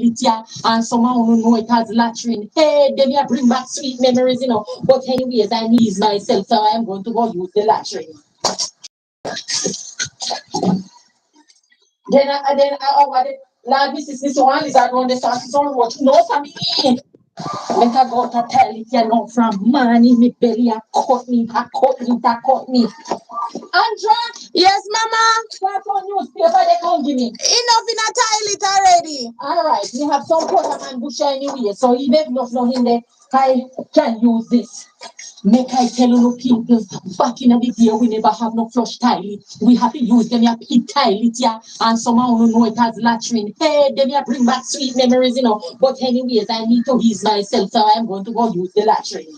it, yeah. And someone who know it as latrine. Hey, then you bring back sweet memories, you know. But anyways, I need myself, so I am going to go use the latrine. Lord, this one is around the sources on what no family. Make I go to tell it, you know, from money, me belly, I cut me, I cut me, I cut me. Andra, Yes, Mama. that's on newspaper they can't give me. Enough in a toilet already. Alright, you have some pot and bush anyway, so even if nothing in there, I can use this. Make I tell you people, back in the day we never have no flush toilet. We have to use them here pit toilet, yeah, and someone who know it as latrine. Hey, them here bring back sweet memories, you know. But anyways, I need to ease myself, so I am going to go use the latrine.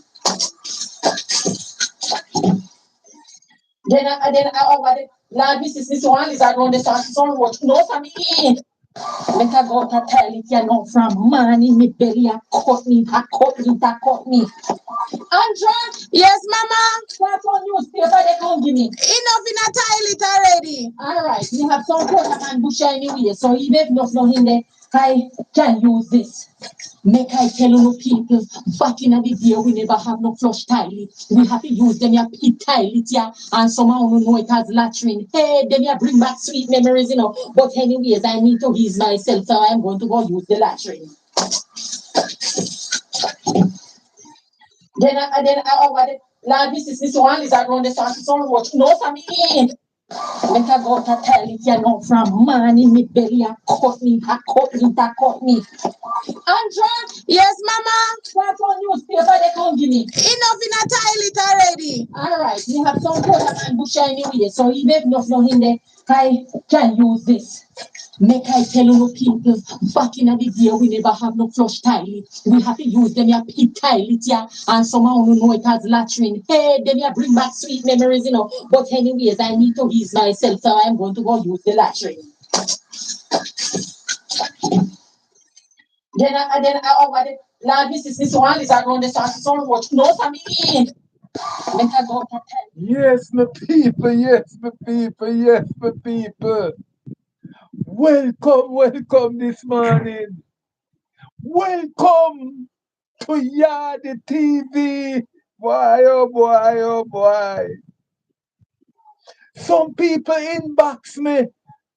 Lord, this one is around the sources on what no family. Make I go to tell it, you know, from money, me belly, I cut me, I cut me, I cut me. Andra, Yes, Mama. that's on newspaper they can't give me. Enough in a toilet already. Alright, you have some pot and bush anyway, so even if nothing in there, I can use this. Make I tell you people, back in the day we never have no flush toilet. We have to use them here pit toilet, yeah, and someone who know it as latrine. Hey, them here bring back sweet memories, you know. But anyways, I need to ease myself, so I am going to go use the latrine. Lord, this one is around the sources on what no family. Make I go to tell it, you know, from money, me belly, I cut me, I cut me, I cut me. Andra, Yes, Mama. that's on newspaper they can't give me. Enough in a toilet already. Alright, you have some pot and bush anyway, so even if nothing in there, I can use this. Make I tell you people, back in the day we never have no flush toilet. We have to use them here pit toilet, yeah, and someone who know it as latrine. Hey, them here bring back sweet memories, you know. But anyways, I need to ease myself, so I am going to go use the latrine. Lord, this one is around the sources on what no family. Make I go to tell. Yes, my people, yes, my people, yes, my people. Welcome, welcome this morning. Welcome to Yardy TV. Boy, oh boy, oh boy. Some people inbox me and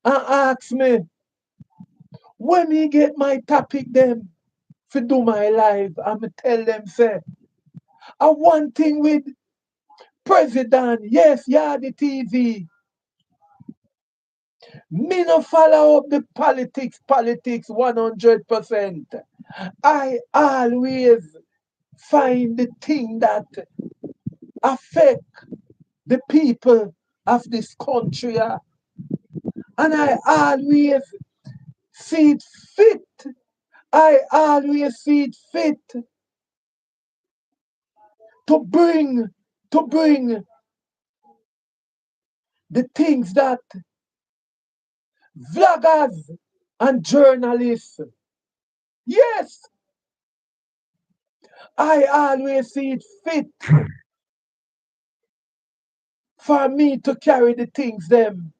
ask me when me get my topic them to do my live. I'ma tell them say I one thing with President, yes, Yardy TV. Me no follow up the politics 100%. I always find the thing that affect the people of this country. And I always see it fit. I always see it fit to bring the things that vloggers and journalists. Yes, I always see it fit for me to carry the things them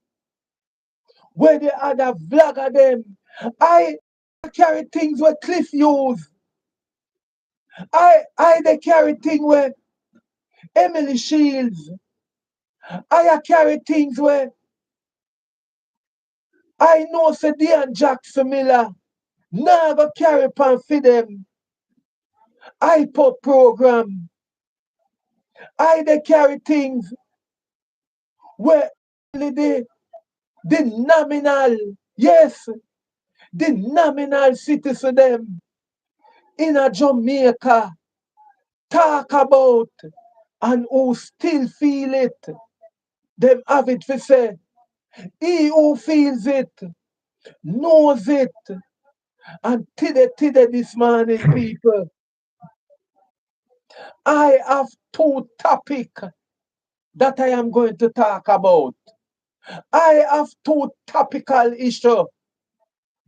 where the other vlogger them. I carry things where Cliff use. I they carry things where Emily Shields. I carry things where I know Sadian Jackson Miller never carry pan for them. I put program. I they carry things where only the nominal, yes, the nominal citizen them in a Jamaica talk about and who still feel it. Them have it for say. He who feels it knows it. And today this morning, people, I have two topics that I am going to talk about. I have two topical issues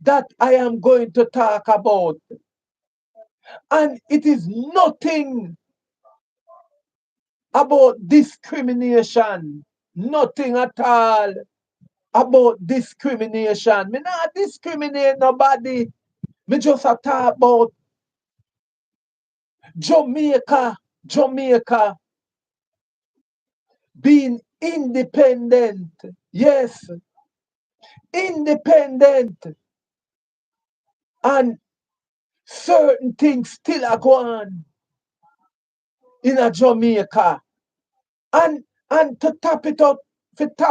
that I am going to talk about. And it is nothing about discrimination. Nothing at all about discrimination. Me not discriminate nobody. Me just a talk about Jamaica being independent. Yes, independent. And certain things still are going in a Jamaica. And to tap it up, it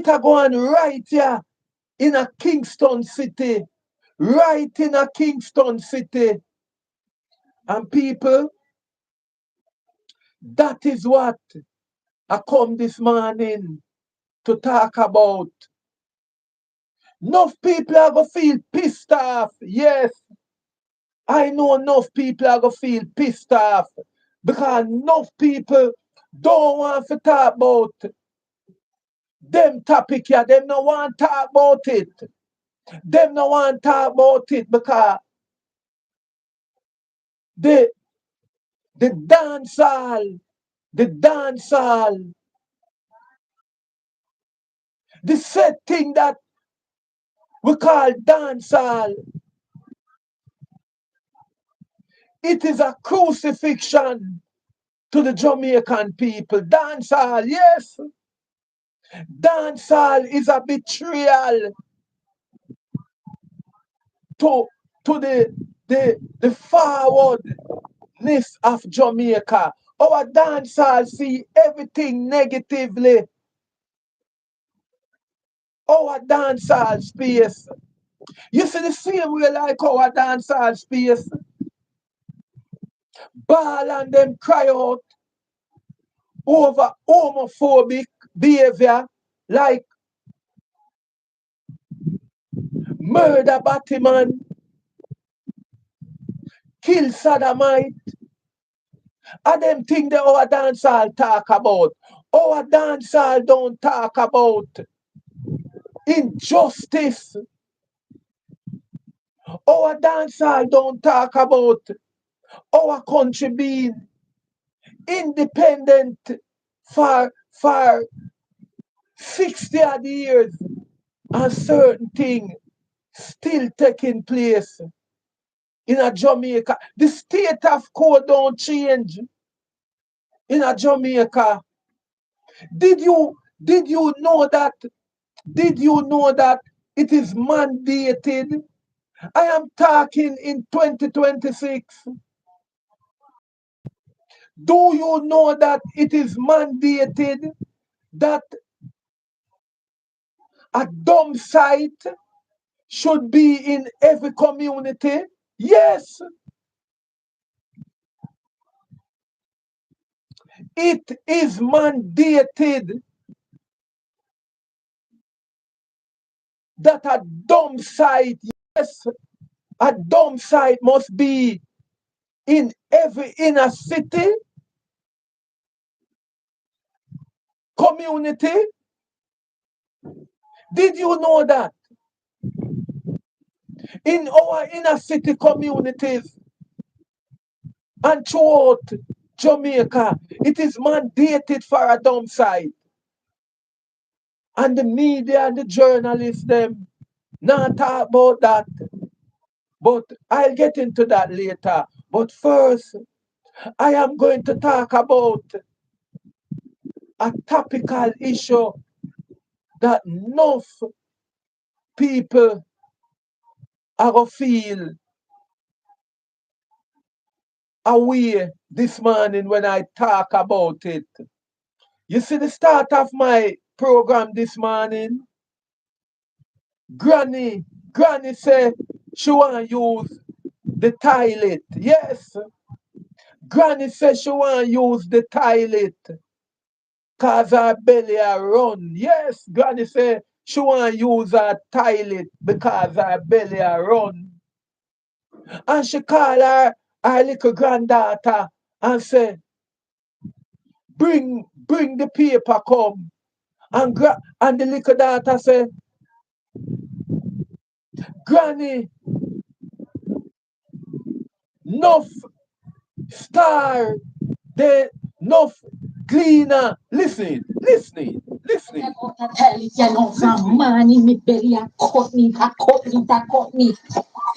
are going right here in a Kingston city. Right in a Kingston city. And people, that is what I come this morning to talk about. Enough people are going to feel pissed off. Yes, I know enough people are going to feel pissed off because enough people don't want to talk about them topic here. Them no want to talk about it. Them no want to talk about it because the the dancehall, the dancehall, the set thing that we call dancehall, it is a crucifixion to the Jamaican people. Dancehall, yes, dancehall is a betrayal to the forwardness of Jamaica. Our dancehall see everything negatively. Our dancehall space. You see the same way like our dancehall space. Ball and them cry out over homophobic behavior like murder Batman, kill Sodomite, and them thing that our dancehall talk about. Our dancehall don't talk about injustice. Our dancehall don't talk about our country being independent for 60 odd years and certain thing still taking place in a Jamaica. The state of code don't change in a Jamaica. Did you know that? Did you know that it is mandated? I am talking in 2026. Do you know that it is mandated that a dump site should be in every community? Yes, it is mandated that a dump site, yes, a dump site must be in every inner city, community. Did you know that? In our inner city communities and throughout Jamaica, it is mandated for a dump site. And the media and the journalists, them, not talk about that. But I'll get into that later. But first, I am going to talk about a topical issue that enough people are going to feel away this morning when I talk about it. You see the start of my program this morning? Granny said she want to use the toilet. Yes, Granny said she want to use the toilet cause her belly a run. Yes, Granny said she want to use her toilet because her belly a run. And she call her little granddaughter and say, bring the paper come. And the little daughter say, Granny, enough star, the enough cleaner. Listen. Listening. Tell it, you know, from man in me belly, a cut me, a cut me, a cut me.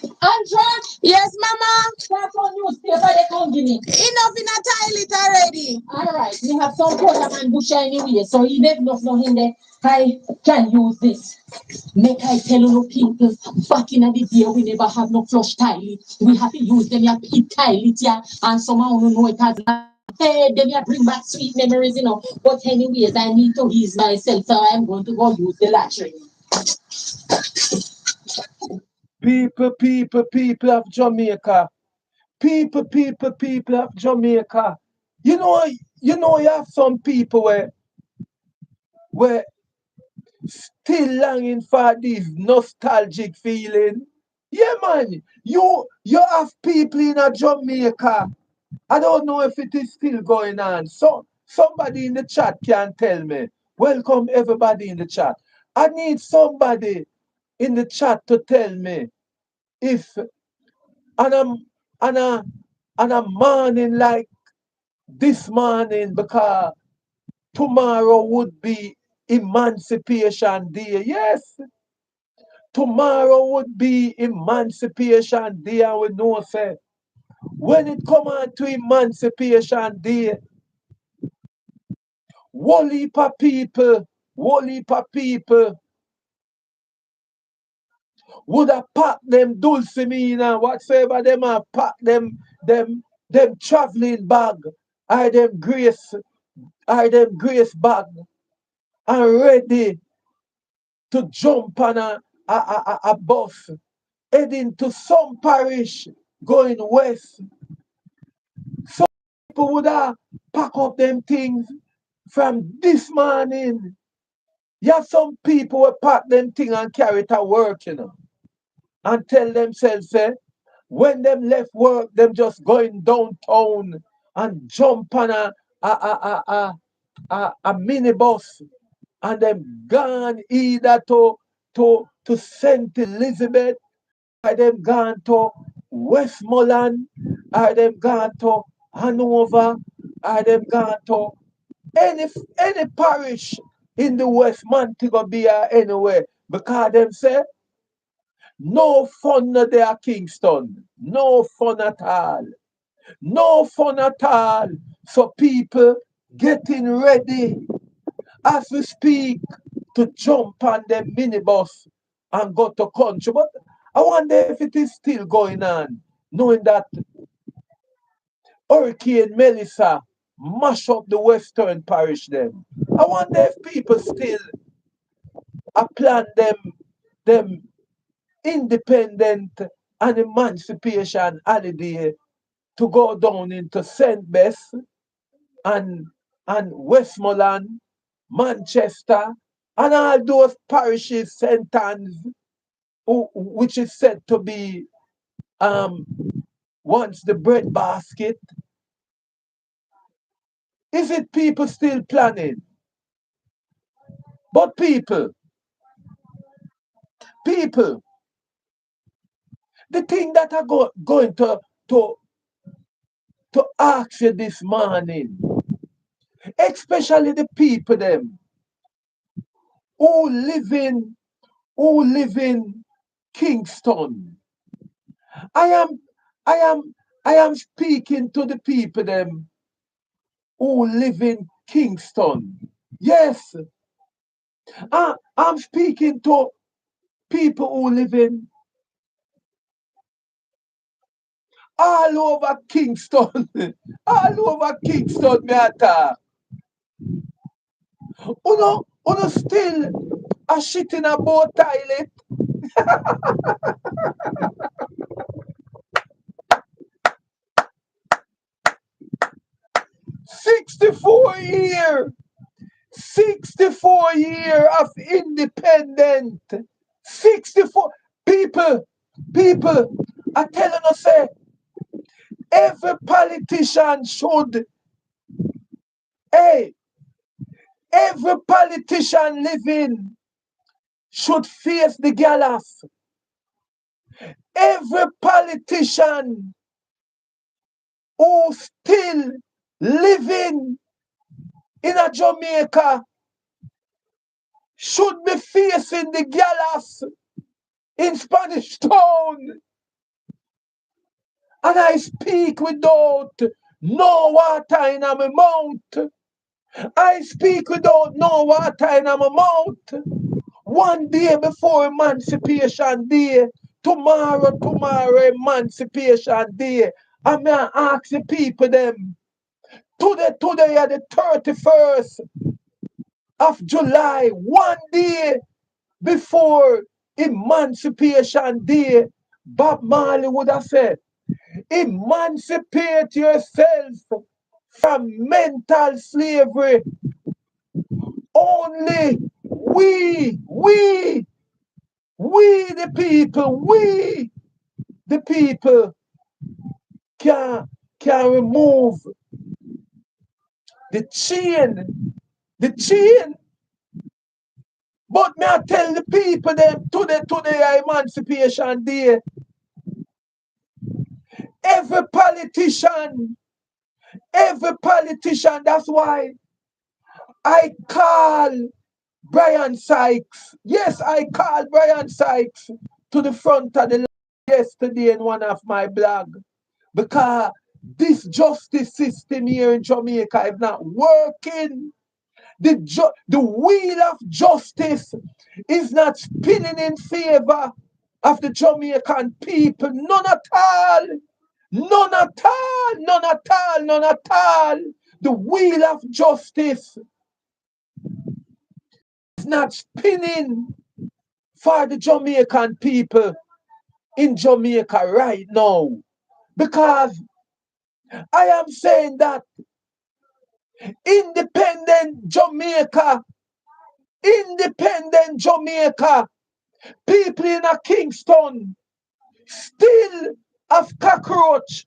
Andra, Yes, mama. that's on newspaper they come give me. Enough in a toilet already. Alright, we have some color and bush anyway, so even if nothing in there, I can use this. Make I tell you people, back in the day we never have no flush toilet. We have to use them here pit toilet here, and somehow you know it has hey, them here bring back sweet memories, you know. But anyways, I need to ease myself, so I'm going to go use the latrine. People of Jamaica. People of Jamaica. You know, you have some people where still longing for this nostalgic feeling. Yeah, man. You have people in a Jamaica. I don't know if it is still going on. So somebody in the chat can tell me. Welcome everybody in the chat. I need somebody in the chat to tell me if and I'm and I and I'm morning like this morning because tomorrow would be Emancipation Day. Yes, tomorrow would be Emancipation Day, and we know say when it come on to Emancipation Day, whole heap of people would have packed them dulcimina, whatsoever them have packed them traveling bag, or them grace bag, and ready to jump on a bus heading to some parish going west. Some people would have packed up them things from this morning. You have some people who pack them things and carry it to work, and tell themselves, when them left work, them just going downtown and jump on a minibus and them gone either to St. Elizabeth, or them gone to Westmoreland, or them gone to Hanover, or them gone to any parish in the West Montego Bay or anywhere. Because them say no fun there, Kingston. No fun at all. No fun at all. So people getting ready as we speak to jump on the minibus and go to country. But I wonder if it is still going on, knowing that Hurricane Melissa mash up the western parish then. I wonder if people still plan them independent and emancipation holiday to go down into St. Bess and Westmoreland, Manchester, and all those parishes, St. Anne's, which is said to be um, once the bread basket. Is it people still planning? But people, the thing that I going to ask you this morning, especially the people them who live in Kingston. I am I am I am speaking to the people them who live in Kingston. Yes, I'm speaking to people who live in all over Kingston. All over Kingston, me attack. Uno still a shit in a boat toilet. 64 year. 64 year of independent. 64 people are telling us say every politician should, hey, every politician living should face the gallows. Every politician who still living in a Jamaica should be facing the gallows in Spanish Town. And I speak without no water in my mouth. I speak without no water in my mouth. One day before Emancipation Day, tomorrow, Emancipation Day. I'm going to ask the people them, today are the 31st of July, one day before Emancipation Day, Bob Marley would have said, emancipate yourself from mental slavery. Only the people can remove the chain. The chain. But may I tell the people them today Emancipation Day. Every politician, that's why I call Brian Sykes. Yes, I called Brian Sykes to the front of the line yesterday in one of my blog. Because this justice system here in Jamaica is not working. The wheel of justice is not spinning in favor of the Jamaican people. None at all. None at all. None at all. None at all. The wheel of justice is not spinning for the Jamaican people in Jamaica right now. Because I am saying that independent Jamaica, people in a Kingston still have cockroach.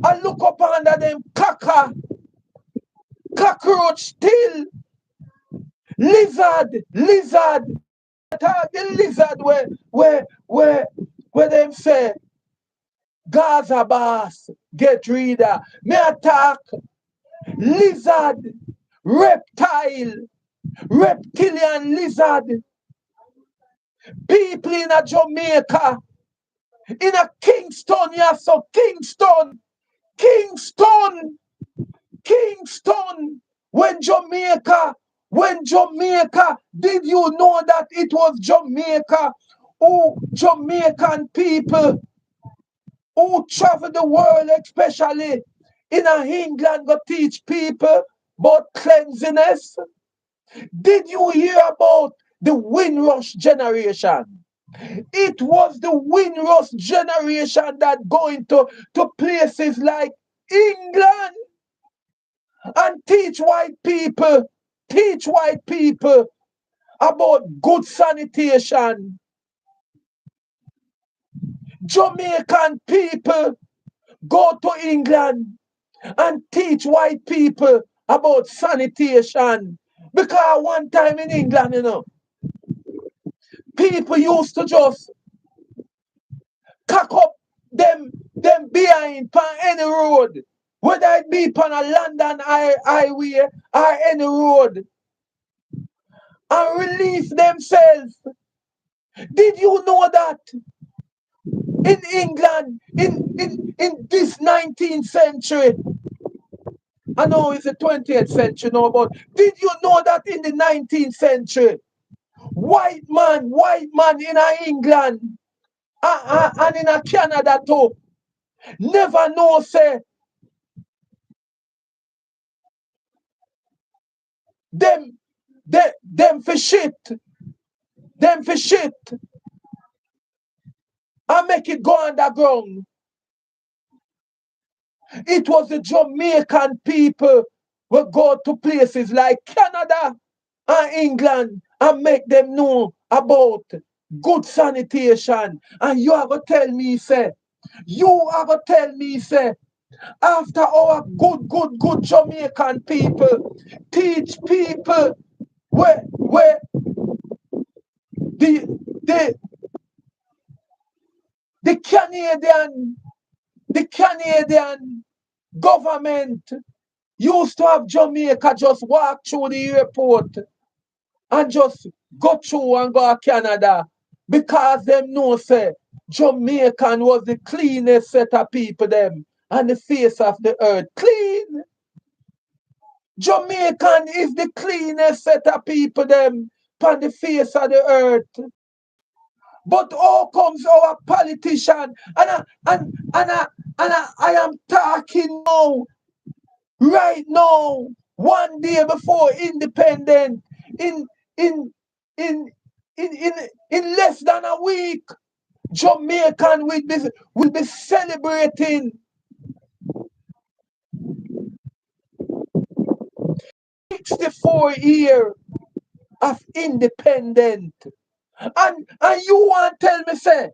I look up under them cockroach still, lizard, the lizard where them say Gaza boss get rid of. Me attack lizard, reptilian lizard. People in a Jamaica, in a Kingston, yeah, so Kingston. When Jamaica, did you know that it was Jamaica who Jamaican people who travel the world, especially in England, go teach people about cleanliness? Did you hear about the Windrush generation? It was the Windrush generation that going to places like England and teach white people about good sanitation. Jamaican people go to England and teach white people about sanitation. Because one time in England, people used to just cock up them behind on any road, whether it be on a London highway or any road, and release themselves. Did you know that in England, in this 19th century, I know it's the 20th century now, but did you know that in the 19th century, white man in England and in Canada too, never know say them for shit and make it go underground. It was the Jamaican people who go to places like Canada and England and make them know about good sanitation. And you have to tell me, say, after our good Jamaican people teach people where the Canadian government Used to have Jamaica just walk through the airport and just go through and go to Canada because them know say Jamaican was the cleanest set of people them on the face of the earth. Clean. Jamaican is the cleanest set of people them on the face of the earth. But all comes our politician and I am talking now, right now, one day before independent, in in in in less than a week, Jamaican will be celebrating 64 years of independent. And you want tell me say,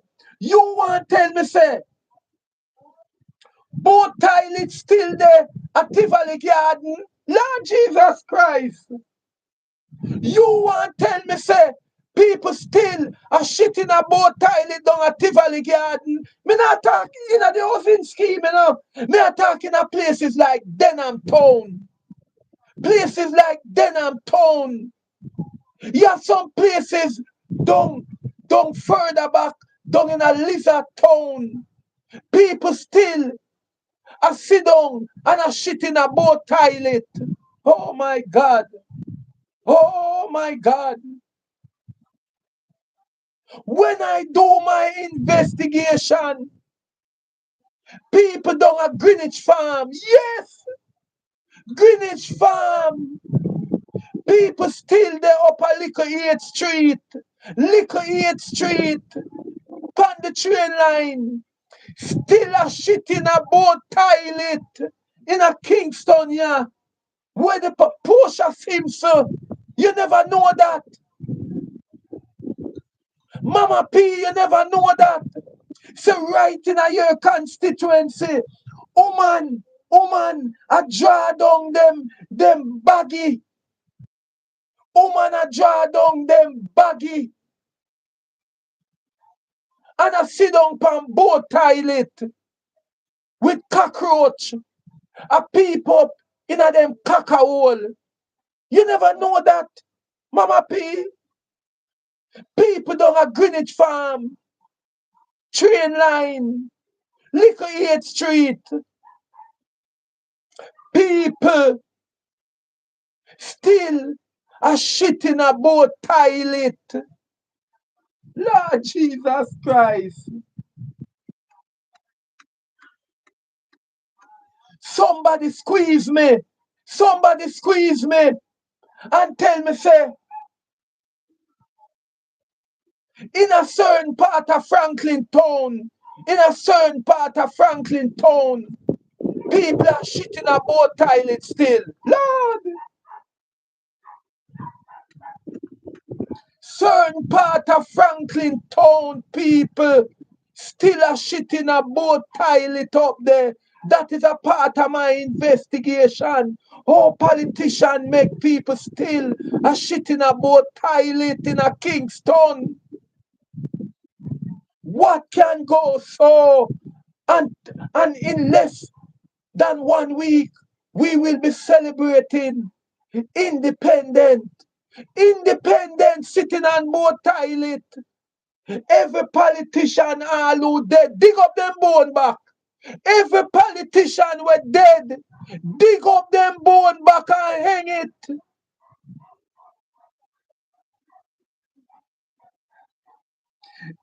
both toilets still there at Tivoli Garden? Lord Jesus Christ. You want tell me say, people still are shitting about toilet down at Tivoli Garden? Me not talking in the housing scheme, you know. Me not talking at places like Denham Town. Places like Denham Town. You have some places down further back, down in a Lizard Town. People still are sit down and are shitting about toilet. Oh my God. Oh my God. When I do my investigation, people down at Greenwich Farm, yes, Greenwich Farm, people still there up at Liquor 8th Street, Liquor 8th Street, on the train line, still a shitting about toilet in a Kingston, yeah, where the Portia Simpson, you never know that. Mama P, you never know that. So right in your constituency, woman, I draw down them baggy. Woman, I draw down them baggy. And I sit down on both toilet with cockroach. A peep up in a them caca hole. You never know that, Mama P. People down at Greenwich Farm, train line, Liquor 8th Street. People still are shitting about toilet. Lord Jesus Christ. Somebody squeeze me. Somebody squeeze me and tell me, say, in a certain part of Franklin Town, people are shitting about toilet still. Lord. Certain part of Franklin Town, people still are shitting about toilet up there. That is a part of my investigation. Oh, politicians make people still are shitting about toilet in a Kingston. What can go so? And in less than 1 week, we will be celebrating independent. Independent sitting on both toilet. Every politician all who dead, dig up them bone back. Every politician were dead, dig up them bone back and hang it.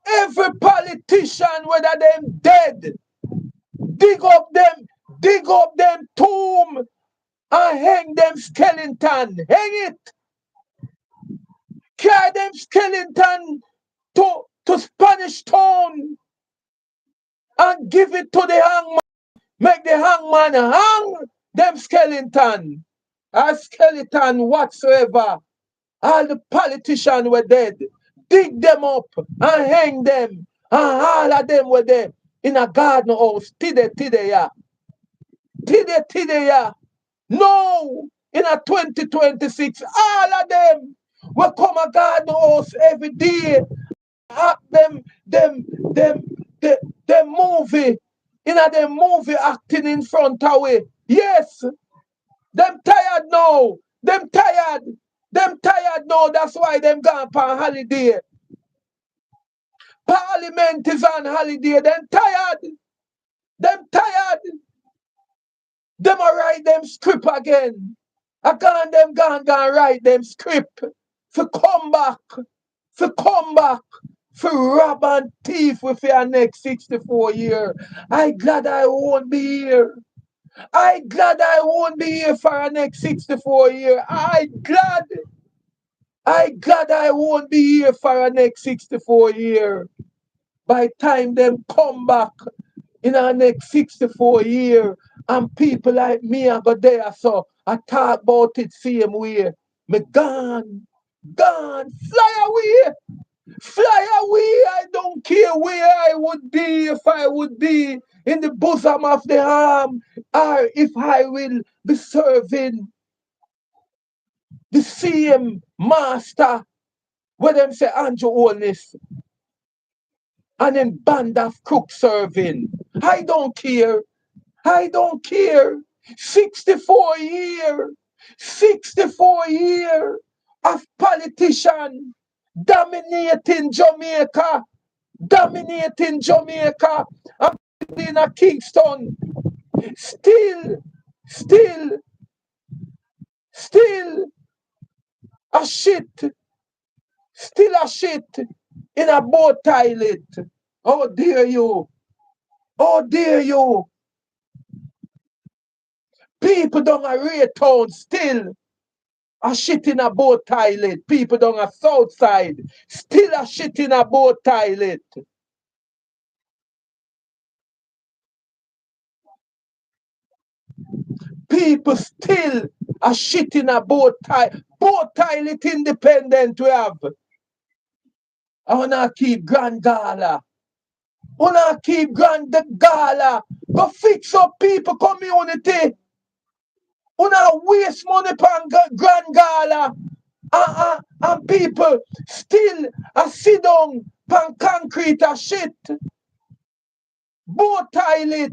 Every politician, whether them dead, dig up them tomb and hang them skeleton. Hang it. Carry them skeleton to Spanish Town and give it to the hangman. Make the hangman hang them skeleton. A skeleton whatsoever. All the politicians were dead. Dig them up and hang them. And all of them were there in a garden house. Tide ya. Tide ya. No, in a 2026, all of them will come a garden house every day. Act them movie. In a them movie acting in front of it. Yes. Them tired now. Them tired. Them tired now. That's why them gone on holiday. Parliament is on holiday. Them tired. Them tired. Them a write them script again. I gone them gone write them script. For come back. For come back. For rob and thief with your next 64 year. I glad I won't be here. I glad I won't be here for our next 64 year. I glad I won't be here for our next 64 year. By time them come back in our next 64 year, and people like me are go there, so I talk about it same way. Me gone, fly away. Fly away. I don't care where I would be, if I would be in the bosom of the arm, or if I will be serving the same master where them say Andrew Holness and then band of crook serving. I don't care. I don't care. 64 year. 64 year of politician dominating Jamaica. Dominating Jamaica. I'm in a Kingston. Still a shit. Still a shit in a boat toilet. Oh dare you. Oh dare you. People down a Raytown still a shit in a boat toilet. People down a south side still a shit in a boat toilet. People still a shit in a boat toilet. Boat toilet independent we have. I wanna keep Grand Gala. Wanna keep Grand Gala. Go fix up people community. Wanna waste money on Grand Gala. And people still a sit down on concrete a shit. Boat toilet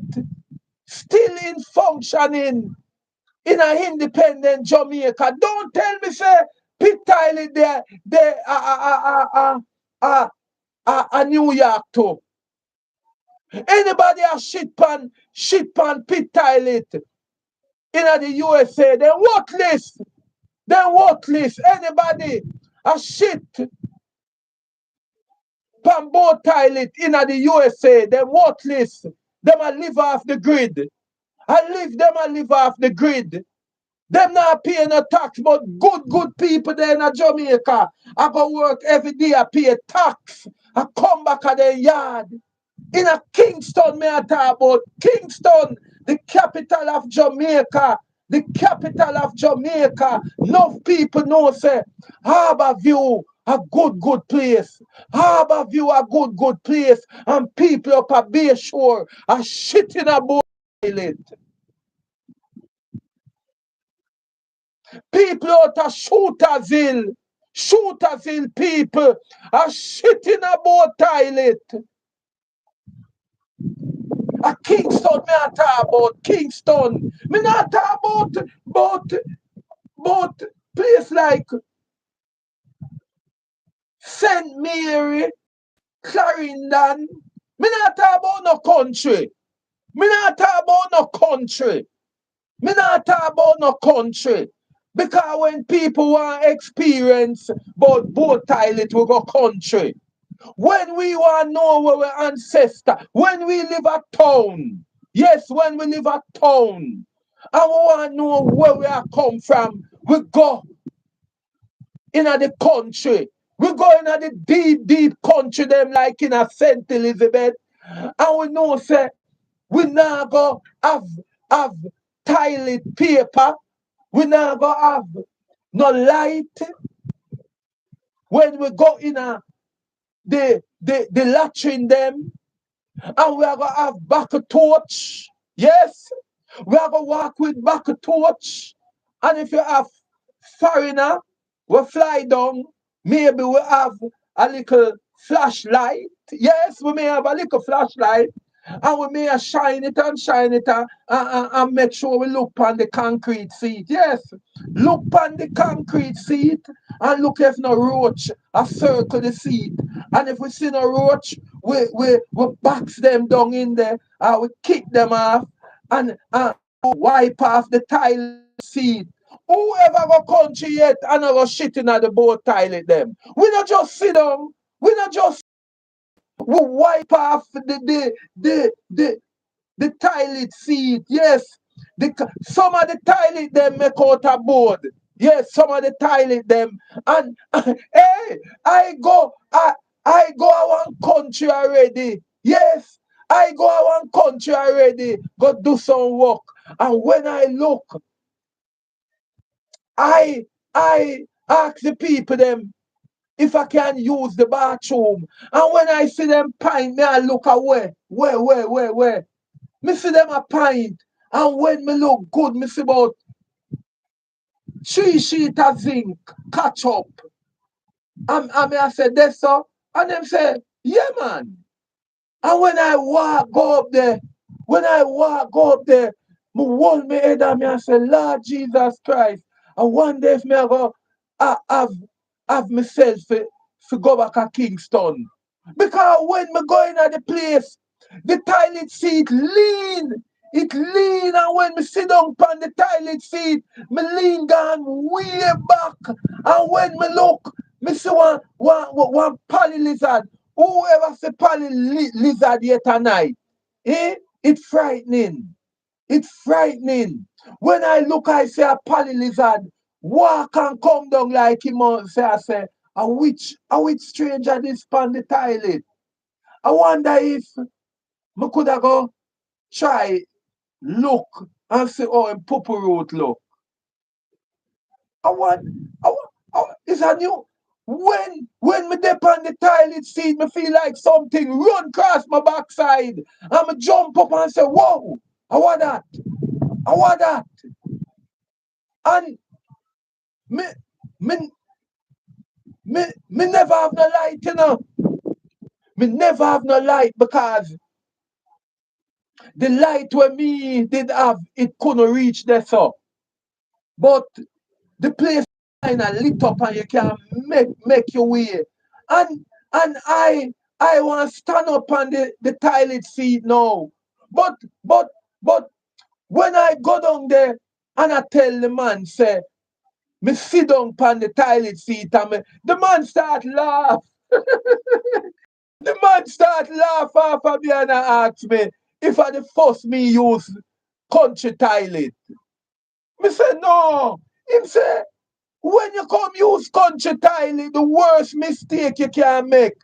still in functioning in a independent Jamaica. Don't tell me say pit toilet there a New York too. Anybody a shit pan pit toilet in the USA, then worthless. Then worthless. Anybody a shit pan boat toilet in the USA, then worthless. Them a live off the grid. Them a live off the grid. Them not paying no tax, but good people there in Jamaica. I go work every day, I pay tax. I come back at the yard. In a Kingston, me I talk about Kingston, the capital of Jamaica. The capital of Jamaica. Enough people know say Harbour View a good place. Harbour View a good place. And people up at Bay Shore are shitting about it. People out of Shootersville people are shitting about toilet. A Kingston, me not talk about Kingston. Me not talk about place like St. Mary, Clarendon. Me not talk about no country. Me not talk about no country. Me not talk about no country. Because when people want experience about boat toilet, we go country. When we want to know where our ancestor, when we live at town, yes, when we live at town, and we want to know where we are come from, we go in the country. We go in the deep country, them like in a St. Elizabeth, and we know, say, we now go have toilet paper, we now go have no light. When we go in the latrine them, and we are going to have back a torch. Yes, we are going to walk with back a torch. And if you have foreigner, we fly down, maybe we have a little flashlight. Yes, we may have a little flashlight. And we may shine it and make sure we look on the concrete seat. Yes, look on the concrete seat and look if no roach a circle the seat. And if we see no roach, we box them down in there and we kick them off and wipe off the tile seat. Whoever go country yet and go shit in at the boat toilet them. We not just sit down. We not just we wipe off the toilet seat. Yes. Some of the toilet them make out a board. Yes, some of the toilet them. And hey, I go a one country already. Yes, I go a one country already. Go do some work. And when I look, I ask the people them if I can use the bathroom. And when I see them pint, me I look away. Where? Me see them a pint. And when me look good, me see about 3 sheet of zinc catch up. And me I say, that's so. And them say, yeah man. And when I walk go up there, me hold me head and me I say, Lord Jesus Christ. And one day if me I go have myself to go back to Kingston. Because when me go in at the place, the toilet seat lean. It lean, and when me sit down on the toilet seat, me lean gone way back. And when me look, me see one pally lizard. Whoever say pally lizard here tonight, it's frightening. It's frightening. When I look, I see a pally lizard walk and come down like him on say, I say, a which stranger this pan the toilet. I wonder if me could have go try look and see how him purple root look. It's a new when me dip on the toilet seat, me feel like something run across my backside. And me jump up and say, whoa, I want that. I want that. And me me me never have no light, you know. Me never have no light because the light where me did have, it couldn't reach there so. But the place kind of lit up and you can make your way. And I want to stand up on the toilet seat now. But but but when I go down there and I tell the man, say, me sit down on the toilet seat and the man start laugh. The man start laugh after me and I ask me if I the first me use country toilet. Me say no. Him say when you come use country toilet, the worst mistake you can make.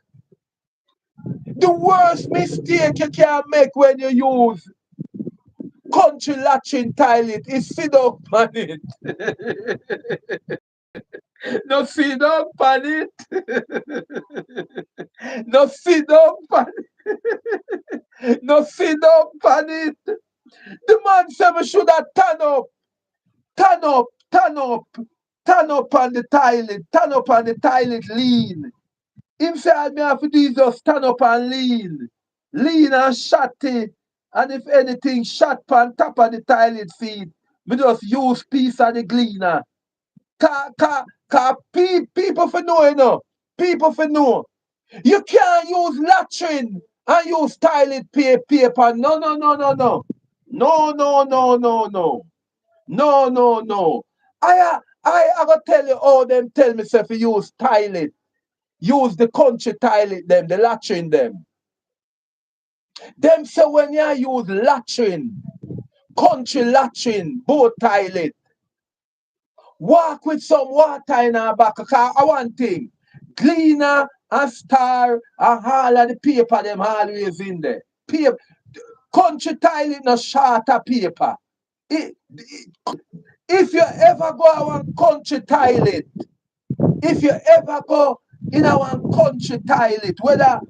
The worst mistake you can make when you use country latrine toilet is sit down on it. No sit down on it. No sit down on it. No sit down on it. The man said we should have turn up, turn up, turn up on the toilet lean. Him say me have to do just stand up and lean and shut it. And if anything shut on top of the toilet seat, we just use piece of the cleaner. People for know, you know. People for know. You can't use latrine and use toilet paper. No, no, no, no, no. No, no, no, no, no. No, no, no. I gotta tell you all them tell me if you use toilet. Use the country toilet them, the latrine them. Them say when you use latrine, country latrine, boat toilet, walk with some water in our back. Cause I one thing, cleaner and star and all of the paper them always in there. Paper, country toilet no shorter paper. If you ever go a one country toilet, if you ever go in our country toilet, whether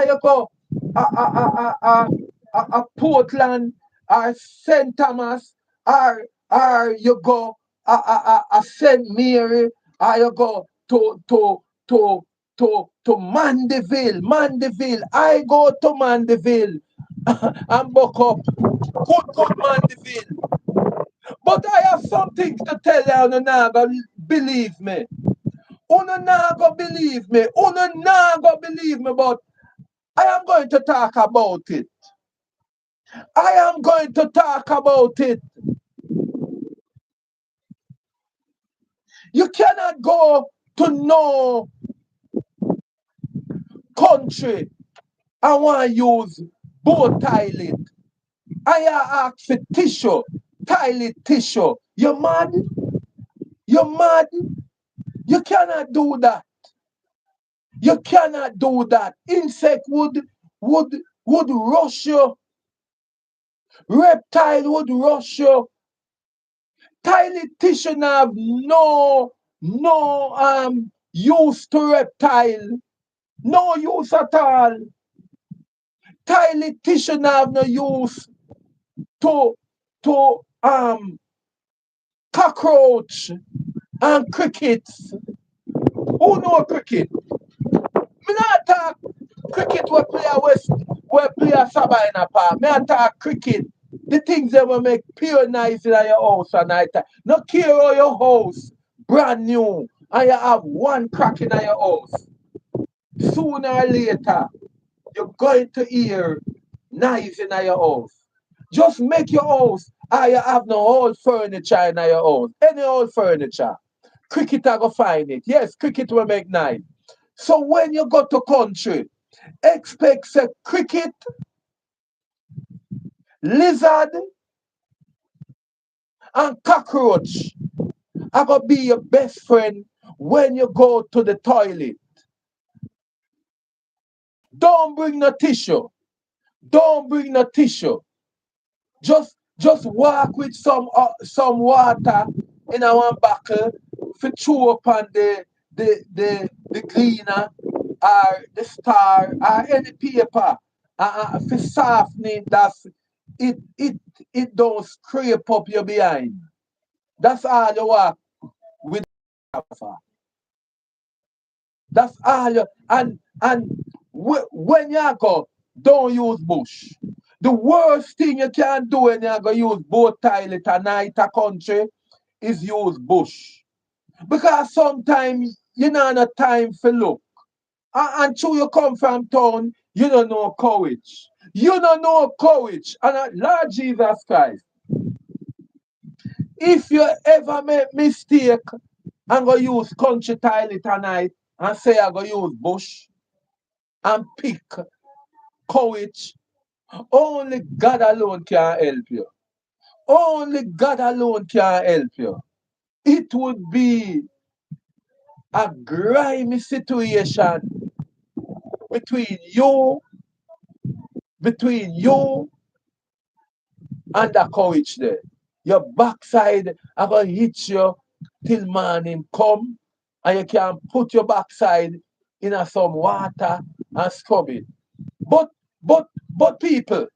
you go a Portland or St. Thomas or you go a St. Mary or you go to Mandeville. I go to Mandeville. and buck up. Good man living. But I have some things to tell you, and now believe me. Una not go believe me. Una not go believe me, but I am going to talk about it. I am going to talk about it. You cannot go to no country and want to use both toilet. I ask for tissue, toilet tissue. You mad? You mad? You cannot do that. You cannot do that. Insect would would rush you. Reptile would rush you. Toilet tissue have no use to reptile. No use at all. Toilet tissue have no use to cockroach and crickets. Who know cricket? Me not talk cricket where play a saba in a park. Me not talk cricket. The things that will make pure nice in your house at night time. No care how your house brand new and you have one crack in your house. Sooner or later, you're going to hear knives in your house. Just make your house and you have no old furniture in your house. Any old furniture. Cricket I go find it. Yes, cricket will make knife. So when you go to country, expect say cricket, lizard, and cockroach are gonna be your best friend when you go to the toilet. Don't bring no tissue. Don't bring no tissue. Just walk with some water in a one buckle for chew upon the cleaner or the star or any paper for softening it don't scrape up your behind. That's all you walk with for. That's all you and when you go, don't use bush. The worst thing you can do when you go use boat toilet at night a country is use bush. Because sometimes you don't have time for look. And true you come from town, you don't know courage. You don't know courage. And Lord Jesus Christ, if you ever make mistake and go use country toilet tonight and say I go use bush and pick courage, only God alone can help you. Only God alone can help you. It would be a grimy situation between you, between you and the courage there. Your backside are gonna hit you till morning come and you can put your backside in some water and scrub it. But but people,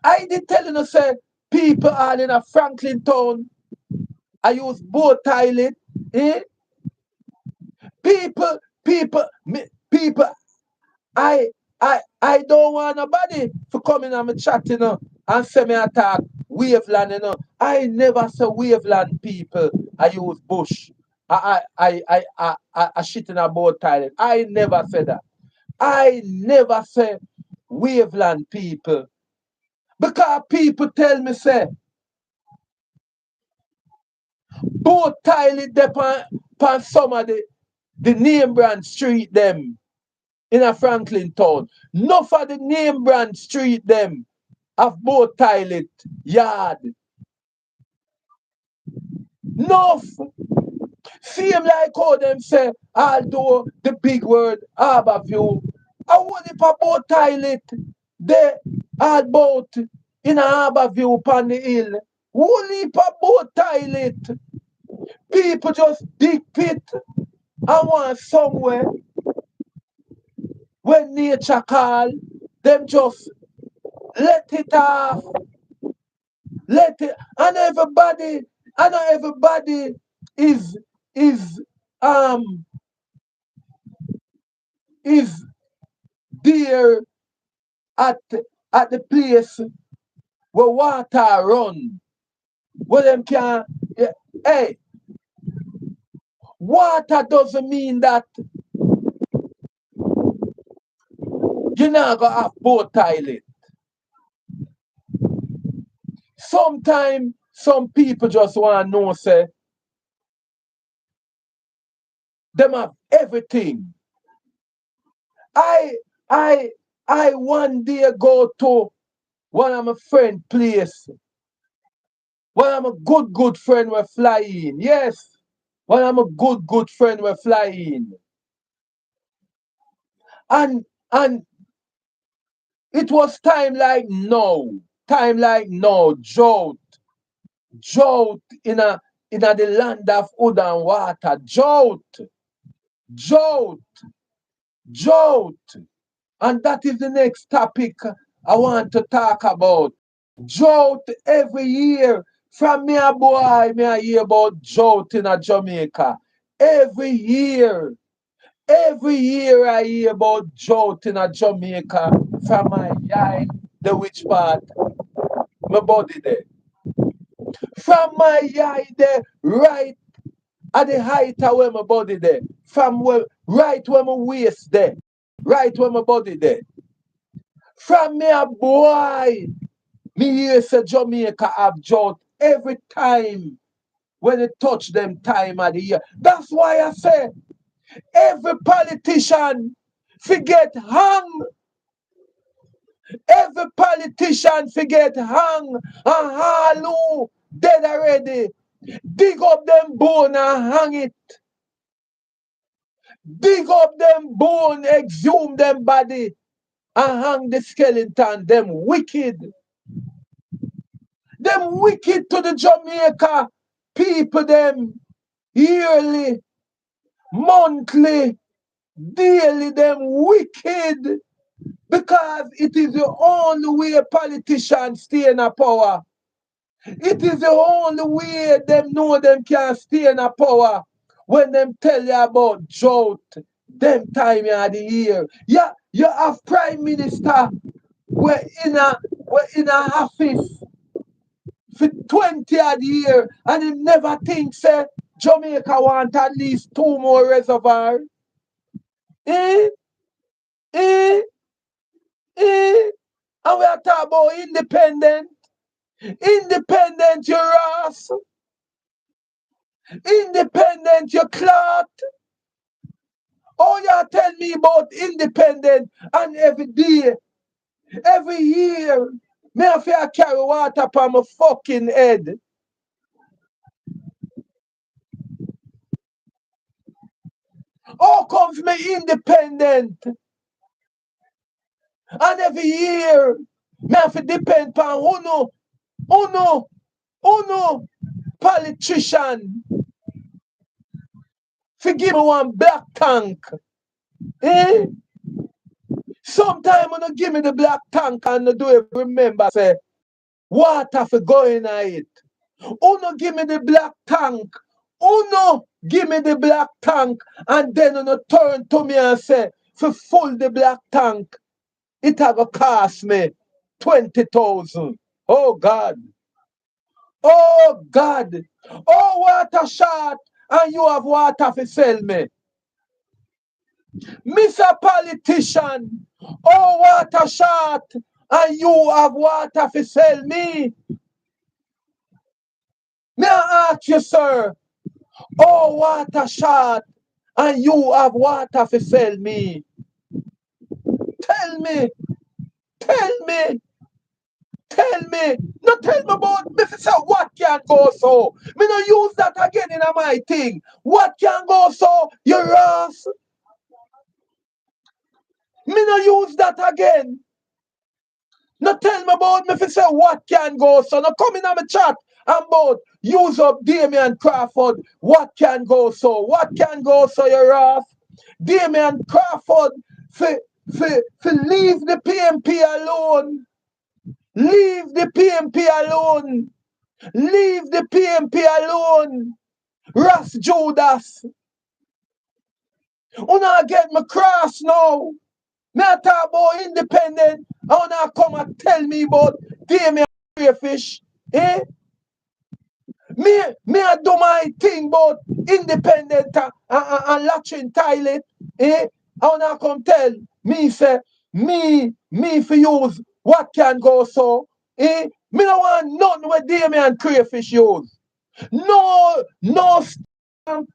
I did tell you say people are in a Franklin town. I use both toilet. Eh? People, I don't want nobody to come in and me chat, and say me attack waveland, I never say waveland people. I use bush. I shit in a boat toilet. I never say that. I never say waveland people. Because people tell me say boat toilet upon some of the name brand street them in a Franklin town. Enough of the name brand street them have both toilet yard. Enough. Same like how them say, although the big word harbor view, I want it for both toilet. They all boat in a harbor view upon the hill. Only for both toilet. People just dig pit and want somewhere when nature call, them just let it off. Let it, and everybody is is um is there at the place where water run, where them can, hey, water doesn't mean that you're not gonna have both toilet. Sometimes some people just want to know, say, them have everything. I I I one day go to one of my friend place. One of my good friend were flying. Yes. One of my good friend were flying. And it was time like now. Time like now. Drought in a the land of wood and water. Drought, drought. And that is the next topic I want to talk about. Drought every year. From me a boy, me I hear about drought in a Jamaica. Every year. Every year I hear about drought in a Jamaica from my yard, the which part, my body there. From my yard there, right at the height of where my body there. From where, right where my waist there. Right where my body there. From me a boy, me hear say Jamaica have drought every time when it touch them time of the year. That's why I say every politician forget hung. Every politician forget hang and halu dead already. Dig up them bone and hang it. Dig up them bone, exhume them body and hang the skeleton. Them wicked. Them wicked to the Jamaica people them yearly, monthly, daily, them wicked. Because it is the only way politicians stay in a power. It is the only way them know them can stay in a power when them tell you about drought, them time of the year. Yeah, you have prime minister we're in a office for 20 odd year and he never thinks say Jamaica want at least 2 more reservoirs. Eh? Eh? Eh? And we are talking about independent. Independent, your ass. Independent, your clot. Oh, you tell me about independent and every day, every year, me have to carry water upon my fucking head. How comes me independent? And every year, me have to depend upon uno politician to give me one black tank. Eh? Sometimes when you give me the black tank and you do it, remember, say, water for going on it. Uno give me the black tank. Uno give me the black tank. And then uno turn to me and say, for full the black tank, it have a cost me 20,000. Oh God. Oh God. Oh water short and you have water for sell me. Mr. Politician, oh water short and you have water for sell me. May I ask you, sir, oh water short and you have water for sell me. Tell me, tell me, tell me. No tell me about me say what can go so. Me no use that again in my thing. What can go so, you ass? Me no use that again. No tell me about me say what can go so. No come in my chat about use up Damian Crawford. What can go so? What can go so, you ass? Damian Crawford for leave the PMP alone. Leave the PMP alone. Leave the PMP alone. Ross Judas. Una get me cross now. Me talk about independent I wanna come and tell me about Damien crayfish. Eh? Me I do my thing about independent and latching toilet. Eh? I wanna come tell me say me for use what can go so. Eh? Me no want nothing with Damien crayfish use. No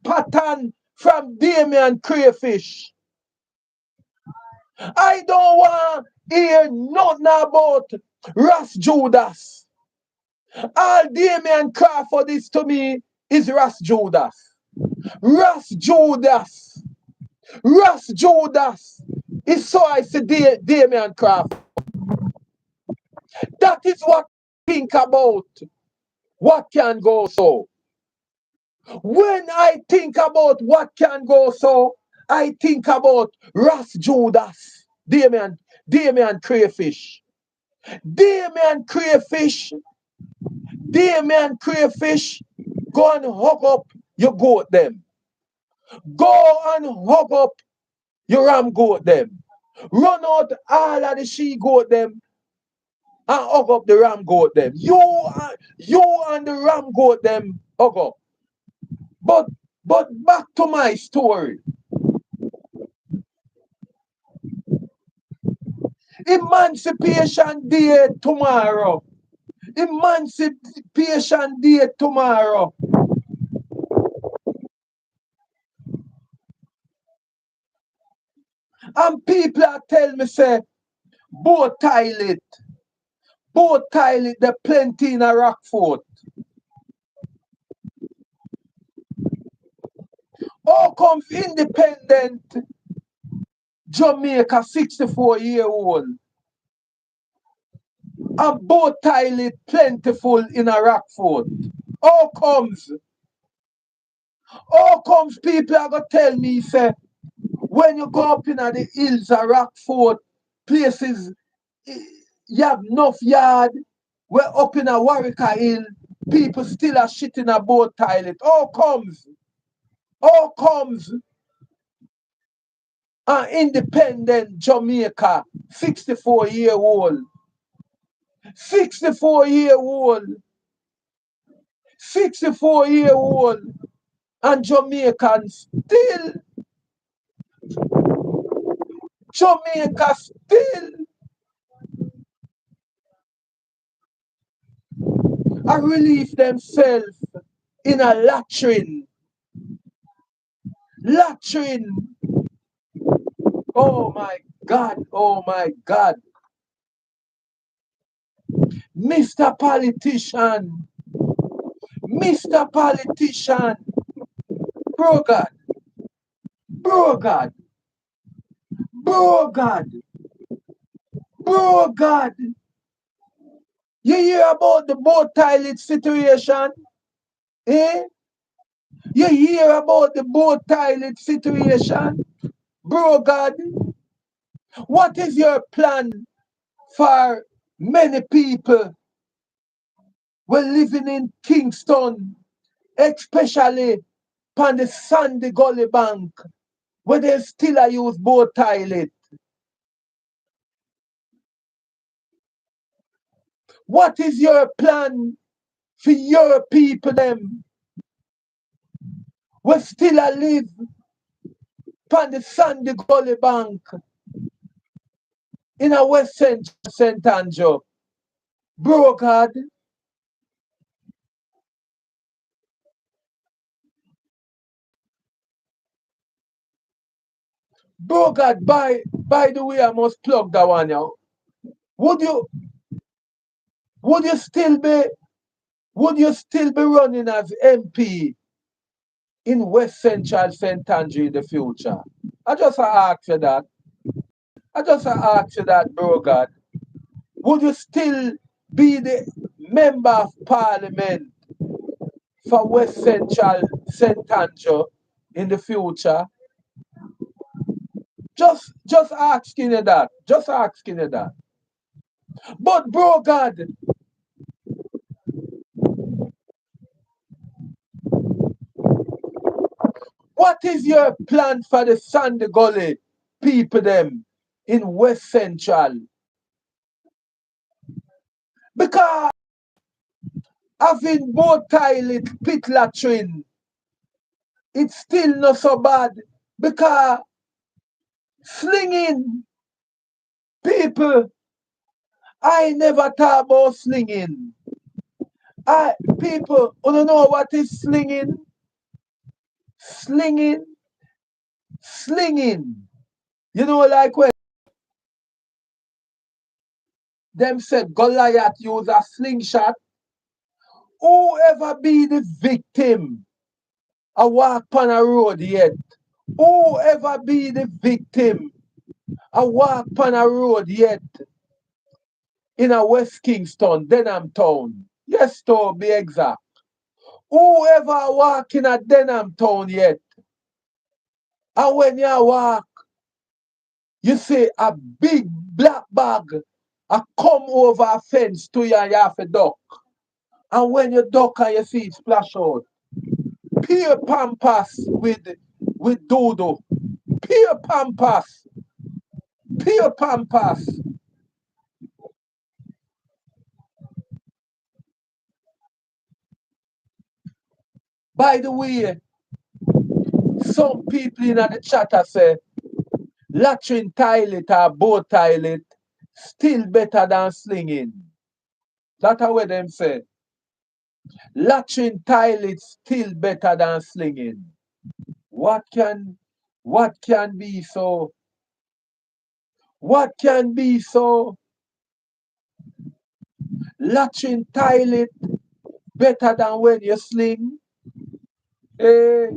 pattern from Damien crayfish. I don't want hear nothing about Ras Judas. All Damien Crawford is to me is Ras Judas. Ras Judas. Ras Judas is so I say Damien Crawford. That is what I think about what can go so. When I think about what can go so, I think about Ras Judas, Damien Crayfish. Damien Crayfish, Damien Crayfish, go and hug up your goat them. Go and hug up your ram goat them. Run out all of the she goat them and hug up the ram goat them. You and the ram goat them hug up. But back to my story. Emancipation Day tomorrow. Emancipation Day tomorrow. And people are tell me say, both toilet, the plenty in a Rockford. How comes independent Jamaica 64-year-old and both toilet plentiful in a Rockford? How comes people are gonna tell me say when you go up in the hills of Rockford, places you have enough yard, where up in a Warwicker Hill, people still are shit in a boat toilet. How comes an independent Jamaica, 64-year-old, 64-year-old, 64-year-old, and Jamaica still are relieve themselves in a latrine. Latrine. Oh my God, oh my God. Mr. Politician, Mr. Politician, bro God, bro God, bro God, bro God. You hear about the boat toilet situation? Eh? You hear about the boat toilet situation? Bro God, what is your plan for many people who are living in Kingston, especially on the sandy gully bank, where they still a use boat toilet? What is your plan for your people them who still a live on the sandy gully bank in a West St. Andrew? Bro God, bro God, by the way, I must plug that one now. Would you would you still be would you still be running as MP in West Central St. Andrew in the future? I just ask you that. I just ask you that, bro God. Would you still be the member of parliament for West Central St. Andrew in the future? Just asking you that. Just asking you that. But bro God, what is your plan for the Sandy Gully people them in West Central? Because having both toilet pit latrine, it's still not so bad. Because slinging people, I never thought about slinging. People, you don't know what is slinging? Slinging, slinging. You know, like when them said Goliath use a slingshot, whoever be the victim, I walk on a road yet. Whoever be the victim, I walk on a road yet in a West Kingston, Denham town. Yes, to be exact. Whoever walk in a Denham town yet, and when you walk, you see a big black bag a come over a fence to you and you have to duck. And when you duck and you see it splash out, pure pampas with dodo. Pure pampas. Pure pampas. By the way, some people in the chat say latrine toilet or boat toilet still better than slinging. That's what them say. Latrine toilet still better than slinging. What can be so? What can be so? Latrine toilet better than when you sling? Eh?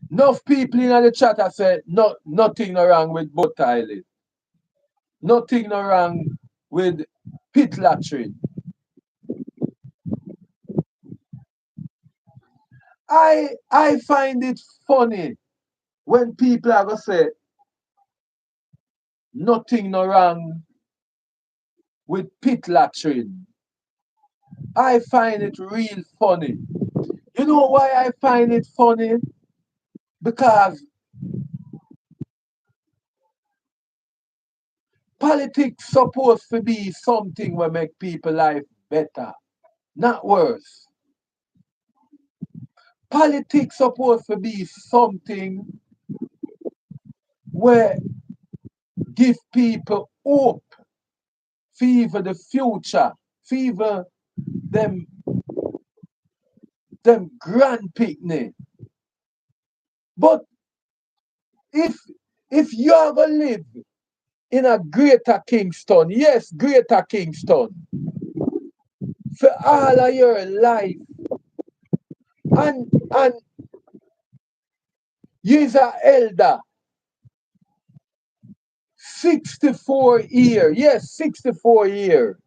Enough people in the chat have said nothing wrong with boat toilet. Nothing wrong with pit latrine. I find it funny when people are going to say nothing wrong with pit latrine. I find it real funny. You know why I find it funny? Because politics supposed to be something that make people life better, not worse. Politics supposed to be something where give people hope, favor the future, favor them grand picnic. But if you're gonna live in a greater Kingston, yes, greater Kingston, for all of your life, and you're an elder, 64 year, yes, 64 year.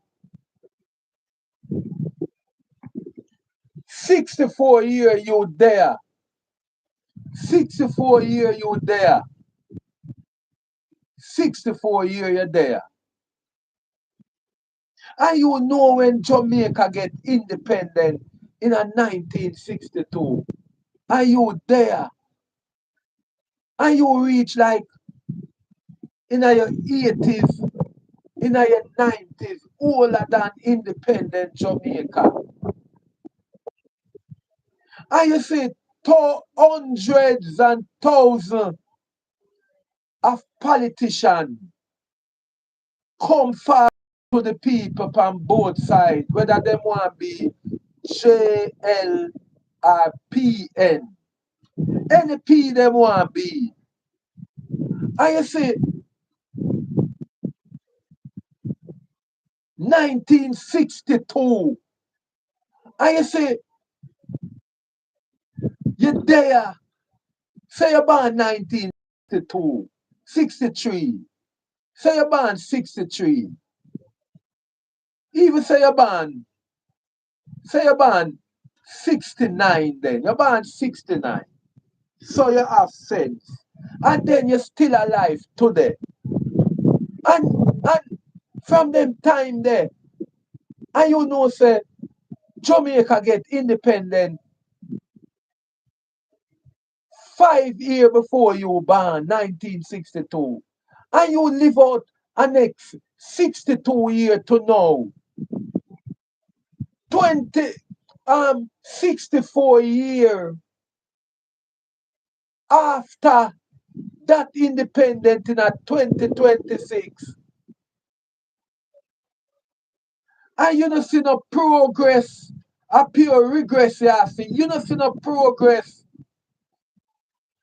64 year you there. 64 year you there. 64 year you there. And you know when Jamaica get independent in a 1962. And you there. And you reach like in your 80s, in your 90s, older than independent Jamaica. And you see hundreds and thousands of politicians come forward to the people on both sides, whether they want to be JL or PN. Any P they want to be. And you see, 1962. And you see, you're there. Say you're born 1962, 63. Say you're born 63. Even say you're born 69 then. You're born 69. So you have sense. And then you're still alive today. And from them time there, and you know, say, Jamaica get independent 5 years before you born, 1962. And you live out a next 62 years to now. 64 years after that independent in a 2026. And you don't see no progress, a pure regress, you see. You don't see no progress.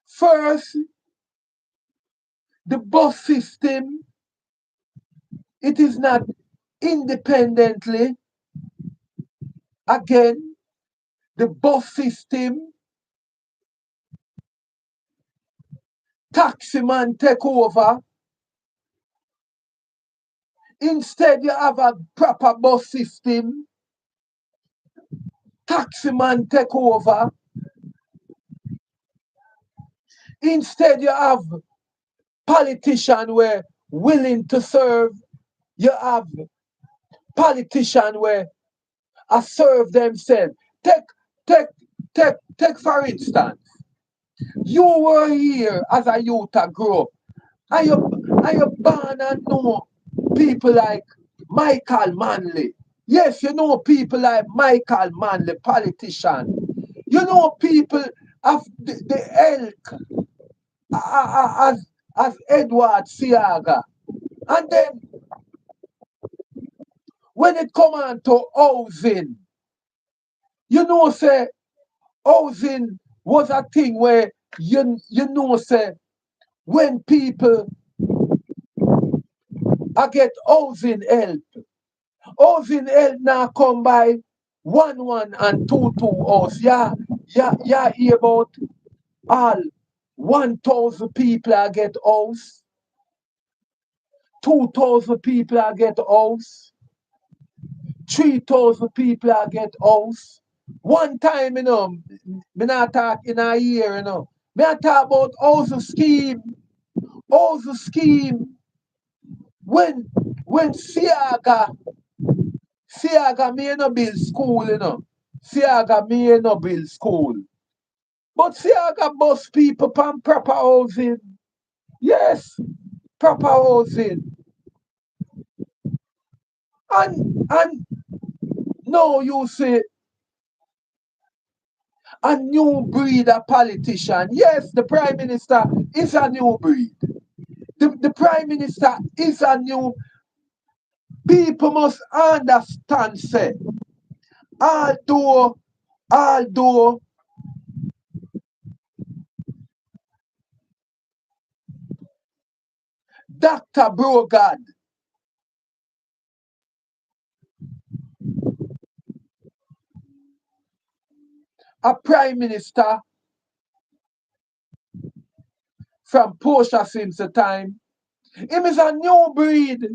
First, the bus system, it is not independently. Again, the bus system, taxi man take over. Instead, you have a proper bus system. Taxi man take over. Instead, you have politicians were willing to serve. You have politicians where serve themselves. Take, take for instance, you were here as a youth to grow up, and you born and know people like Michael Manley. Yes, you know people like Michael Manley, politician. You know people of the elk as Edward Siaga. And then when it come on to housing, you know, say housing was a thing where you know, say when people get housing help now come by 1 and 2 house. Yeah, yeah, hear about all 1,000 people I get house, 2,000 people I get house, 3,000 people I get house. One time, me not talk in a year, Me I talk about housing scheme. Housing scheme. When Siaga may no build school, Siaga may no build school. But Siaga bus people from proper housing. Yes, proper housing. And now you say a new breed of politician. Yes, the Prime Minister is a new breed. The Prime Minister is a new. People must understand, say, although Dr. Brogard a Prime Minister from Portia since the time, him is a new breed.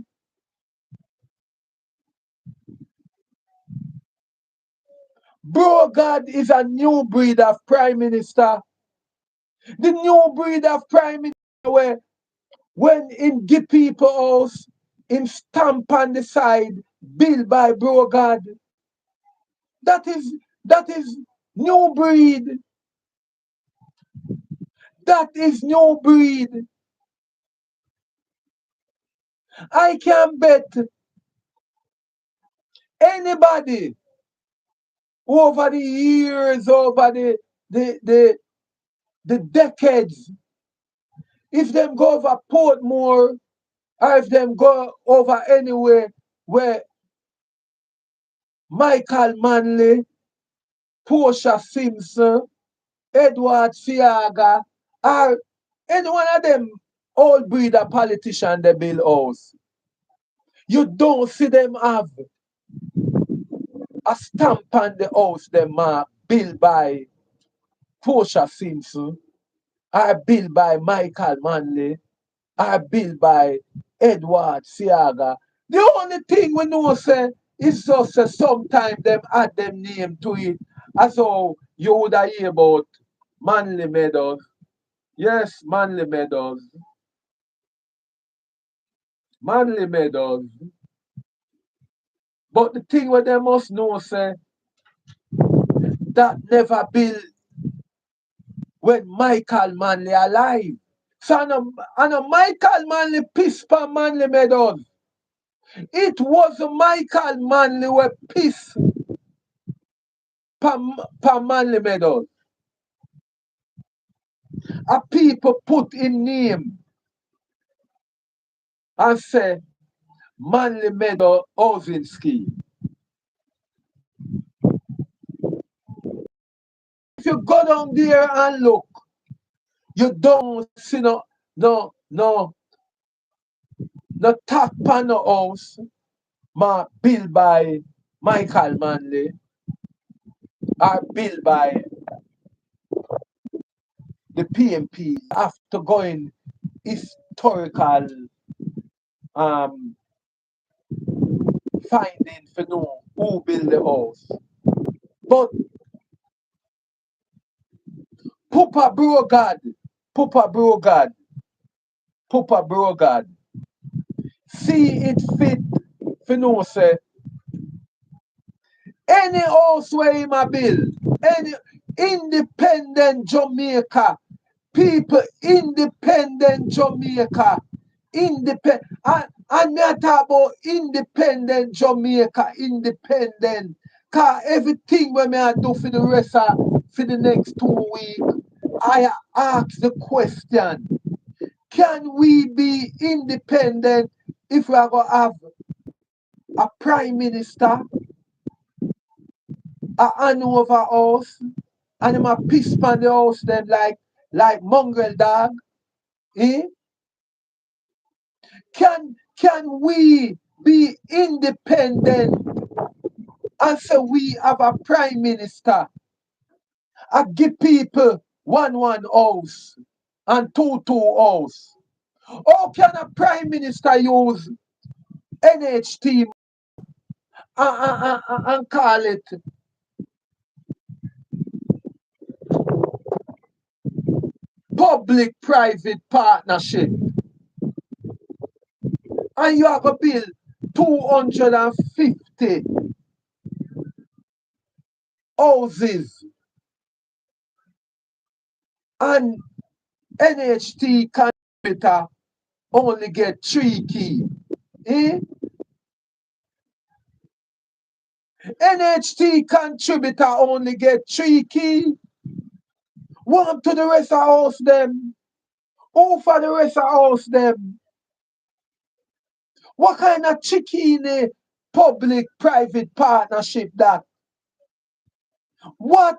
Brogard is a new breed of Prime Minister. The new breed of Prime Minister where when him give people house, him stamp on the side, built by Brogard. That is new breed. That is new breed. I can bet anybody over the years, over the decades, if them go over Portmore or if them go over anywhere where Michael Manley, Portia Simpson, Edward Siaga, or any one of them old breeder politician they build house, you don't see them have a stamp on the house them built by Portia Simpson, or built by Michael Manley, are built by Edward Siaga. The only thing we know say is just sometimes them add them name to it. As how you would hear about Manly Meadows. Yes, Manly Meadows. Manly Meadows. But the thing what they must know say that never build when Michael Manley alive. So and a Michael Manley piss pa Manley Meadows. It was Michael Manley who piss pa Manley Meadows. A people put in name and say Manley Meadow housing scheme. If you go down there and look, you don't see no top on the house built by Michael Manley or built by the PMP after going historical um, finding for know who built the house. But Papa Brogad, see it fit for know say any house where him a build, any independent Jamaica, people independent Jamaica, and me a talk about independent Jamaica, independent. Cause everything when me a do for the rest of for the next 2 weeks, I ask the question: can we be independent if we are gonna have a prime minister, a hand over us, and him a piss on the house them like mongrel dog? Eh? Can we be independent and say we have a prime minister and give people one house and two house? How can a prime minister use NHT and call it public-private partnership? And you have to build 250 houses and NHT contributor only get 3 key. Eh? NHT contributor only get 3 key. What to the rest of house them? Who for the rest of house them? What kind of chicken public-private partnership that? What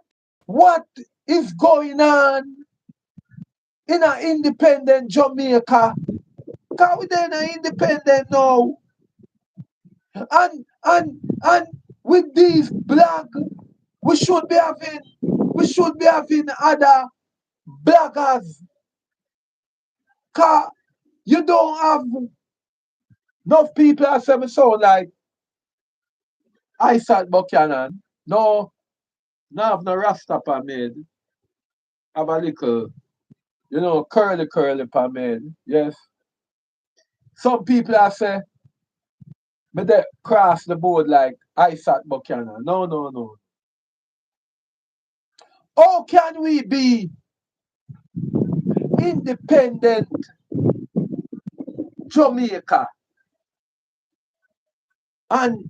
is going on in an independent Jamaica? Because we are independent now. And with these black, we should be having other blaggers. Cause you don't have enough people that say me sound like Isaac Buchanan. No have no rasta pa made. Have a little, curly pa made. Yes. Some people that say me they cross the board like Isaac Buchanan. No. How can we be independent Jamaica and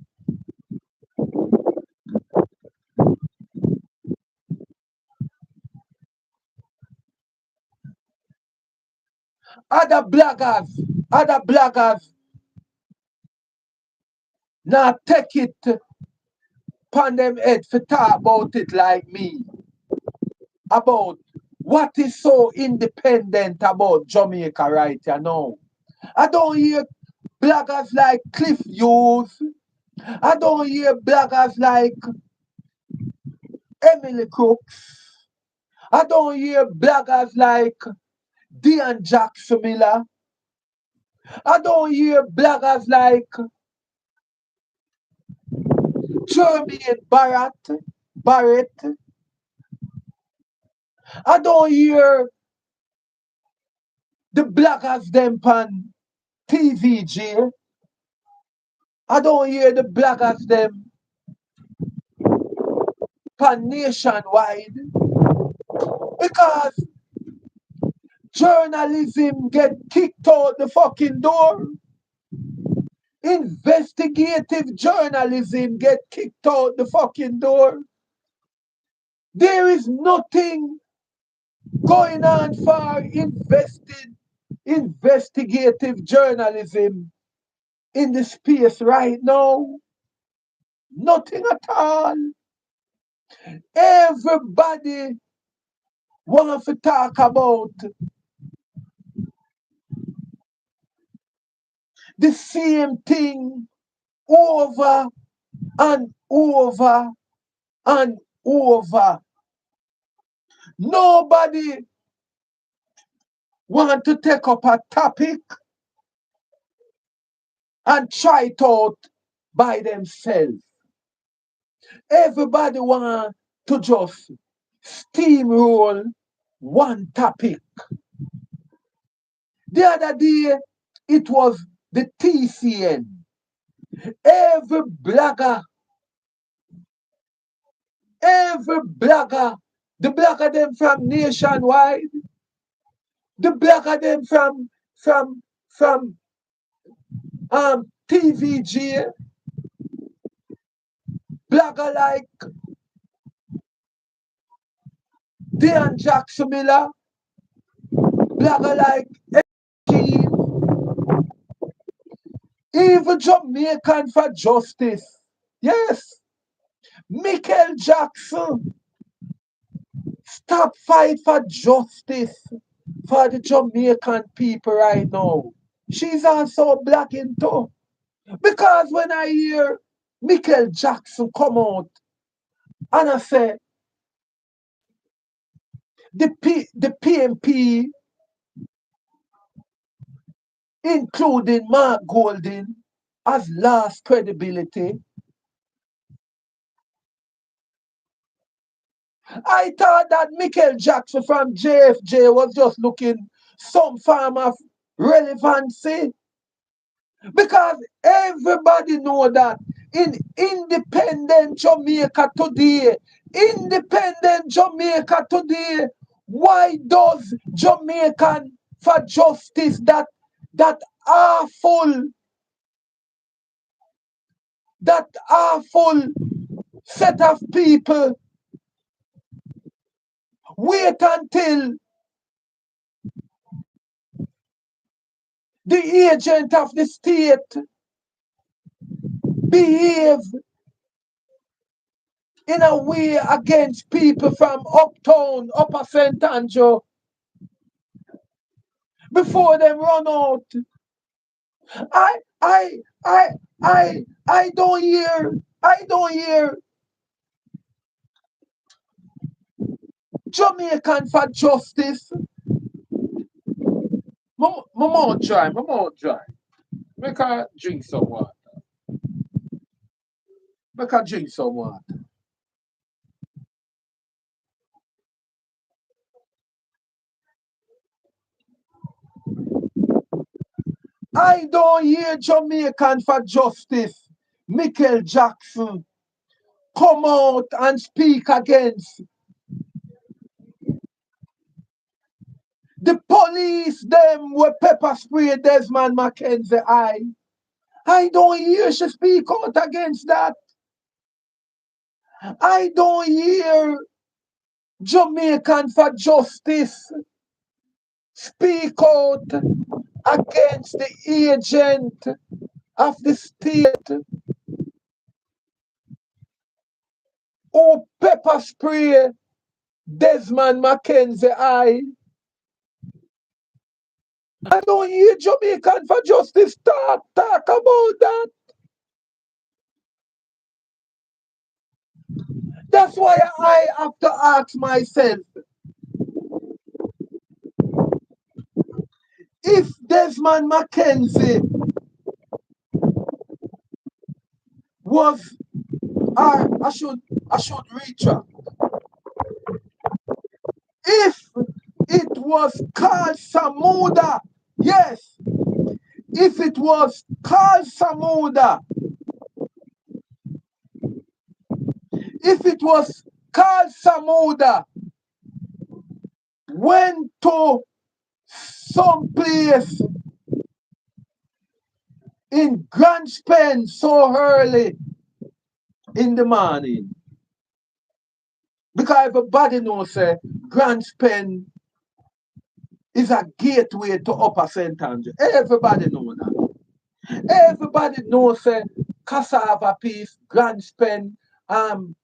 other blaggers now take it upon them head for talk about it like me? About what is so independent about Jamaica right now. I don't hear blaggers like Cliff Hughes. I don't hear blaggers like Emily Crooks. I don't hear blaggers like Dean Jackson Miller. I don't hear blaggers like Jermaine Barrett. I don't hear the blaggers them pan TVG. I don't hear the blaggers them pan nationwide because journalism get kicked out the fucking door. Investigative journalism get kicked out the fucking door. There is nothing going on for investigative journalism in the space right now. Nothing at all. Everybody wants to talk about the same thing over and over and over. Nobody want to take up a topic and try it out by themselves. Everybody want to just steamroll one topic. The other day, it was the TCN. Every blogger, the blogger them from nationwide, the blogger them from TVG, blogger like Dean Jackson Miller, blogger like Keith, even Jamaican for Justice. Yes, Michael Jackson. Stop fight for justice for the Jamaican people right now. She's also black into. Because when I hear Michael Jackson come out and I say the PMP, including Mark Golding, has lost credibility, I thought that Michael Jackson from JFJ was just looking some form of relevancy. Because everybody know that in independent Jamaica today, why does Jamaican for justice that awful set of people wait until the agent of the state behave in a way against people from uptown, Upper St. Andrew, before them run out? I I I I don't hear Jamaican for justice. Mama try. Make her drink some water. Make her drink some water. I don't hear Jamaican for justice, Michael Jackson, come out and speak against the police, them with pepper spray Desmond McKenzie eye. I don't hear she speak out against that. I don't hear Jamaican for justice speak out against the agent of the state who pepper spray Desmond McKenzie eye. I don't hear Jamaican for justice talk about that. That's why I have to ask myself, if Desmond McKenzie was, or I should retract, if it was Carl Samuda, yes, if it was Carl Samuda, if it was Carl Samuda went to some place in Grand Spen so early in the morning. Because everybody knows Grand Spen is a gateway to Upper St. Andrew. Everybody knows that. Everybody knows Cassava Peace, Grand Spen, um,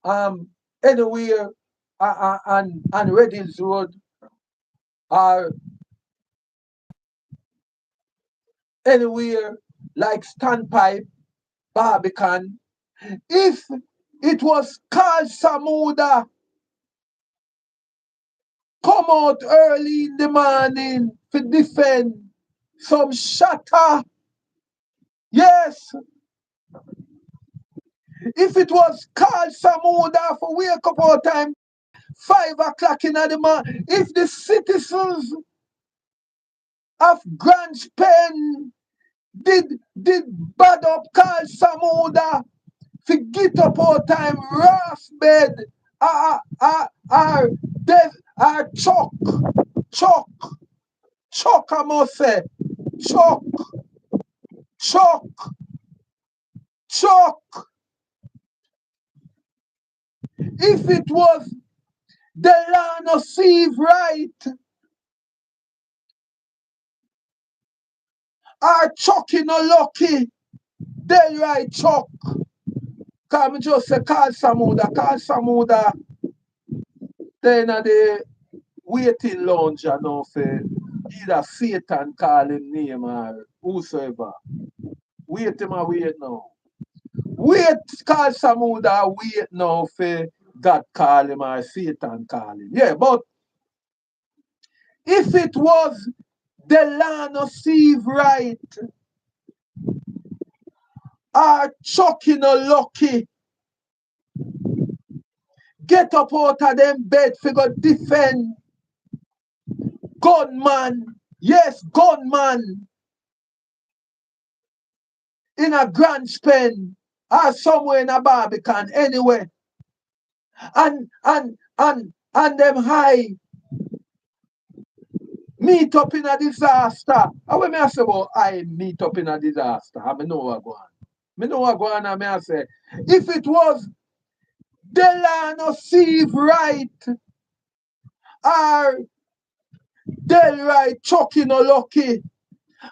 um, anywhere on Red Hills Road or anywhere like Standpipe, Barbican. If it was Carl Samuda come out early in the morning to defend some shatter, yes. If it was Carl Samuda for wake up all time, 5 o'clock in the morning, if the citizens of Grand Spen did bad up Carl Samuda to get up all time, rough bed, Chuck, I must say, Chuck. If it was Delano Steve Wright or Chucky no lucky, Del Wright Chuck. Cause me just say Carl Samuda, then at the waiting lounge and know for either Satan call him name or whosoever. Wait him a wait now. Wait, Carl Samuda, wait now for God call him or Satan call him. Yeah, but if it was Delano Steve Wright or Chucky no lucky, get up out of them bed for go defend gunman. Yes, gunman in a Grand Spen or somewhere in a Barbican anyway. And them high meet up in a disaster. And when I say about I meet up in a disaster, I know what go on. Me know what go on and I say, if it was Delano Steve Wright or Del Wright Chucky no lucky,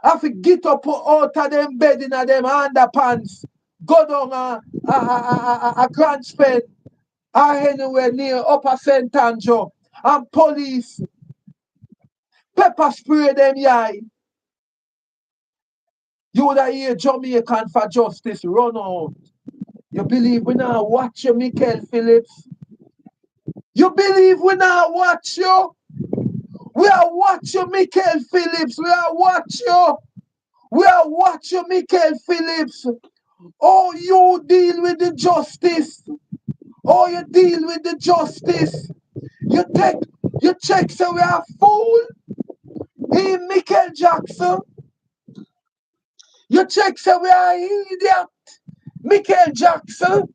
I fi get up out of them bed in a them underpants, go down a Grand Spen or anywhere near Upper St. Andrew and police pepper spray them eye. You would have hear Jamaican for justice run out. You believe we now watch you, Michael Phillips? You believe we now watch you? We are watch you, Michael Phillips. We are watch you. We are watch you, Michael Phillips. Oh, you deal with the justice. Oh, you deal with the justice. You check so we are fool. Hey, Michael Jackson. You check so we are idiot. Michael Jackson.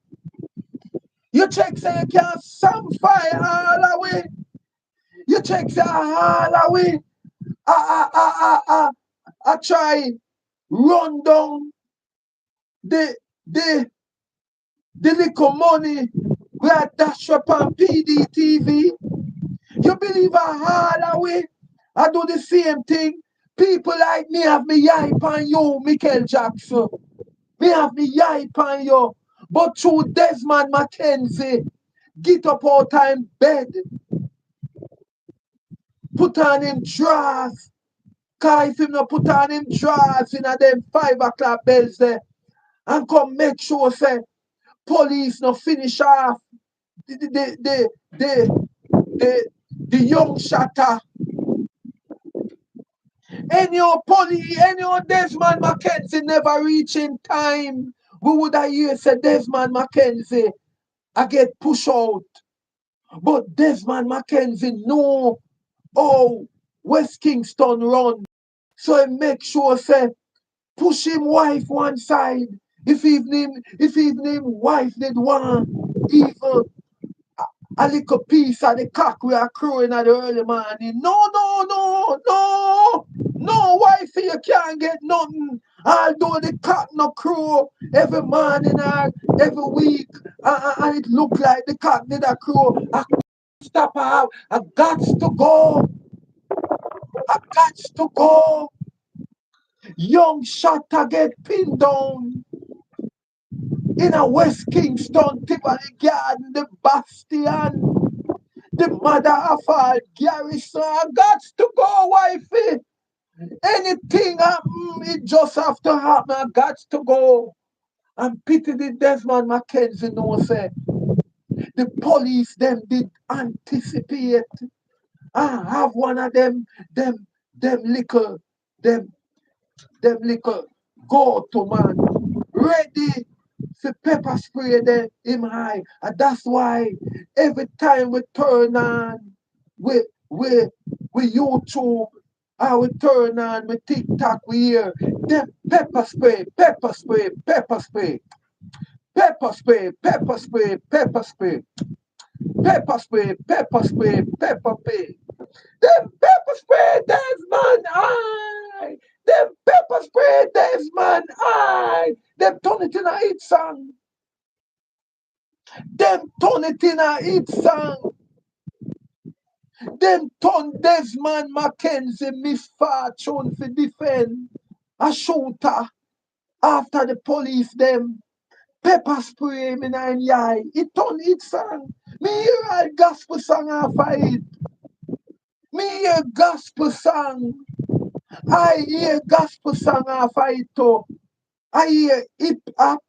You check so you can't some fire all away. You check so all away. I try run down the little money we are dash up on PDTV. You believe I all away? I do the same thing. People like me have me yipe on you, Michael Jackson. Me have me yipe on you. But through Desmond McKenzie, get up all time bed. Put on him drawers. Cause if him not put on him drawers in a them 5 o'clock bells there, and come make sure say police no finish off the young shatter. Any Desmond McKenzie never reach in time. We would have hear say Desmond McKenzie I get pushed out. But Desmond McKenzie know how West Kingston run. So he make sure say push him wife one side. If even him wife did one evil, a little piece of the cock we are crowing at the early morning. No, no, no, no, no, wifey, you can't get nothing. Although the cock no crow every morning or every week, and it look like the cock did a crow. I stop out. I got to go. I got to go. Young Shatta get pinned down in a West Kingston, Tivoli Garden, the Bastion. The mother of all garrison. I got to go, wifey. Anything happen, it just have to happen. I got to go. And pity the Desmond Mackenzie know say the police them did anticipate. I have one of them little, them little go to man ready for pepper spray them him high. And that's why every time we turn on we YouTube, I we turn on we TikTok, we hear them pepper spray, pepper spray, pepper spray, pepper spray, pepper spray, pepper spray, pepper spray, pepper spray, pepper spray. Them pepper spray, Desmond, aye. Them pepper spray, Desmond, aye. Them turn it in a hit song. Them turn it in a hit song. Them turn Desmond Mackenzie misfortune for defend a shooter after the police them pepper spray him in an eye. It turn hit song. Me hear a gospel song after it. Me hear gospel song. I hear gospel song after it too. I hear hip hop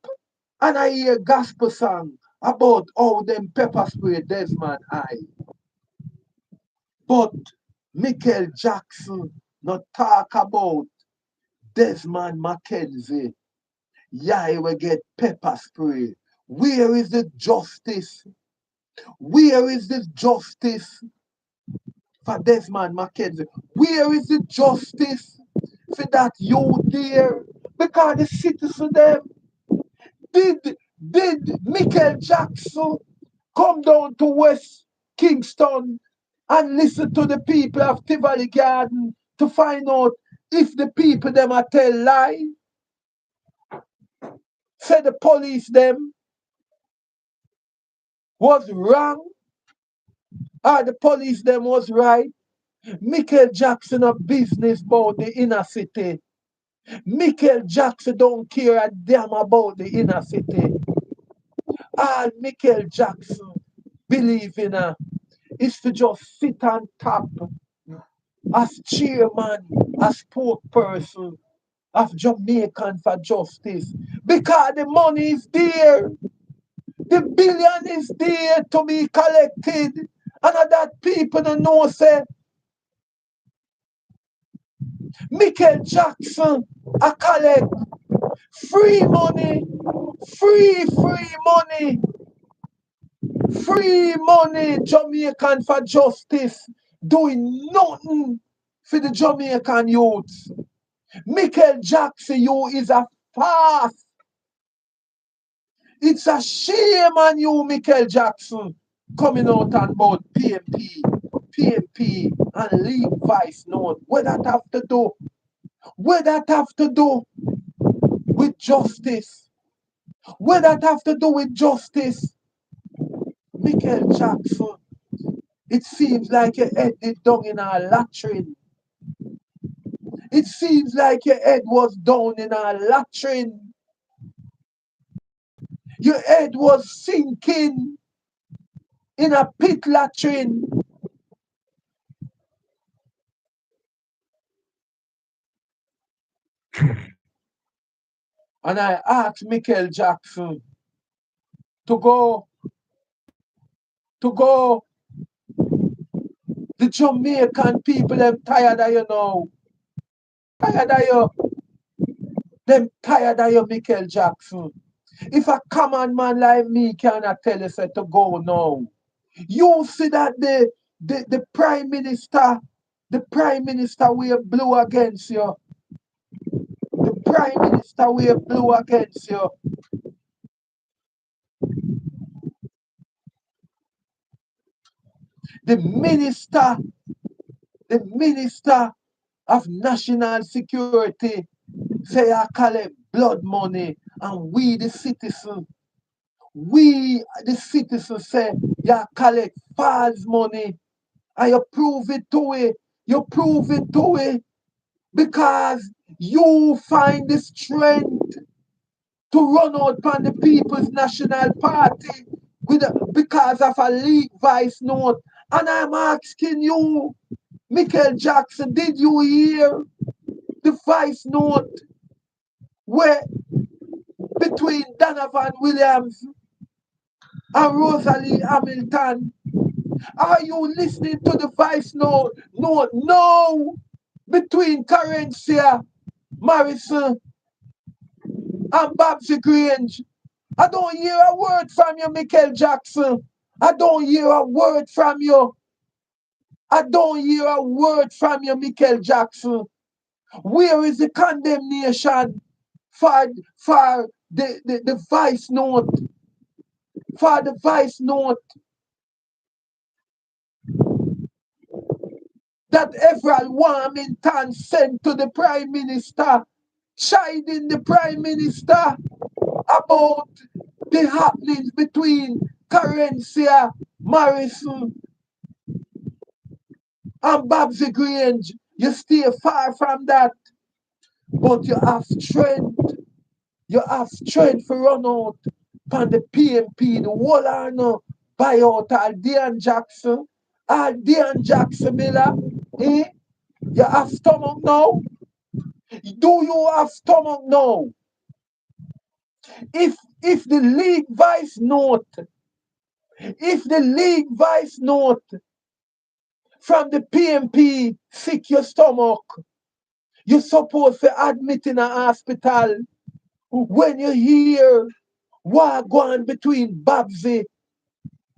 and I hear gospel song about how them pepper spray Desmond eye. But Michael Jackson not talk about Desmond Mackenzie. Yeah, he will get pepper spray. Where is the justice? Where is the justice for Desmond Mackenzie? Where is the justice for that youth there? Because the citizen them did Michael Jackson come down to West Kingston and listen to the people of Tivoli Garden to find out if the people them a tell lie? Say the police them was wrong or the police them was right? Michael Jackson a business about the inner city. Michael Jackson don't care a damn about the inner city. All Michael Jackson believe in is to just sit on top as chairman, as spokesperson of Jamaican for Justice. Because the money is there. The billion is there to be collected. And that people don't know say Michael Jackson a collect free money, free money, free money, Jamaican for Justice, doing nothing for the Jamaican youths. Michael Jackson, you is a farce. It's a shame on you, Michael Jackson, coming out and about PMP, and leave Vice note. What that have to do? What that have to do with justice? What that have to do with justice? Michael Jackson, it seems like your head did down in a latrine. It seems like your head was down in a latrine. Your head was sinking in a pit latrine. And I asked Michael Jackson to go. The Jamaican people, them tired of you now. Tired of you. Them tired of you, Michael Jackson. If a common man like me cannot tell you say to go now. You see that the the prime minister will blow against you. The prime minister will blow against you. The minister of national security say I collect blood money and we the citizen, we the citizen say you collect false money and you prove it to it. You prove it to it because you find the strength to run out on the People's National Party because of a leaked vice note. And I'm asking you, Michael Jackson, did you hear the vice note where between Donovan Williams and Rosalie Hamilton? Are you listening to the vice note? No, no. Between Carencia Morrison and Babsy Grange. I don't hear a word from you, Michael Jackson. I don't hear a word from you. I don't hear a word from you, Michael Jackson. Where is the condemnation for the vice note? For the vice note that Everald Warmington sent to the Prime Minister, chiding the Prime Minister about the happenings between Carencia Morrison and Babsy Grange. You stay far from that, but you have strength. You have strength to run out from the PMP, the whole arno, buy out Aldean Jackson, Aldean Jackson Miller. Eh? You have stomach now? Do you have stomach now? If the league vice note, if the league vice note from the PMP sick your stomach, you're supposed to admit in a hospital when you hear what going between Babsy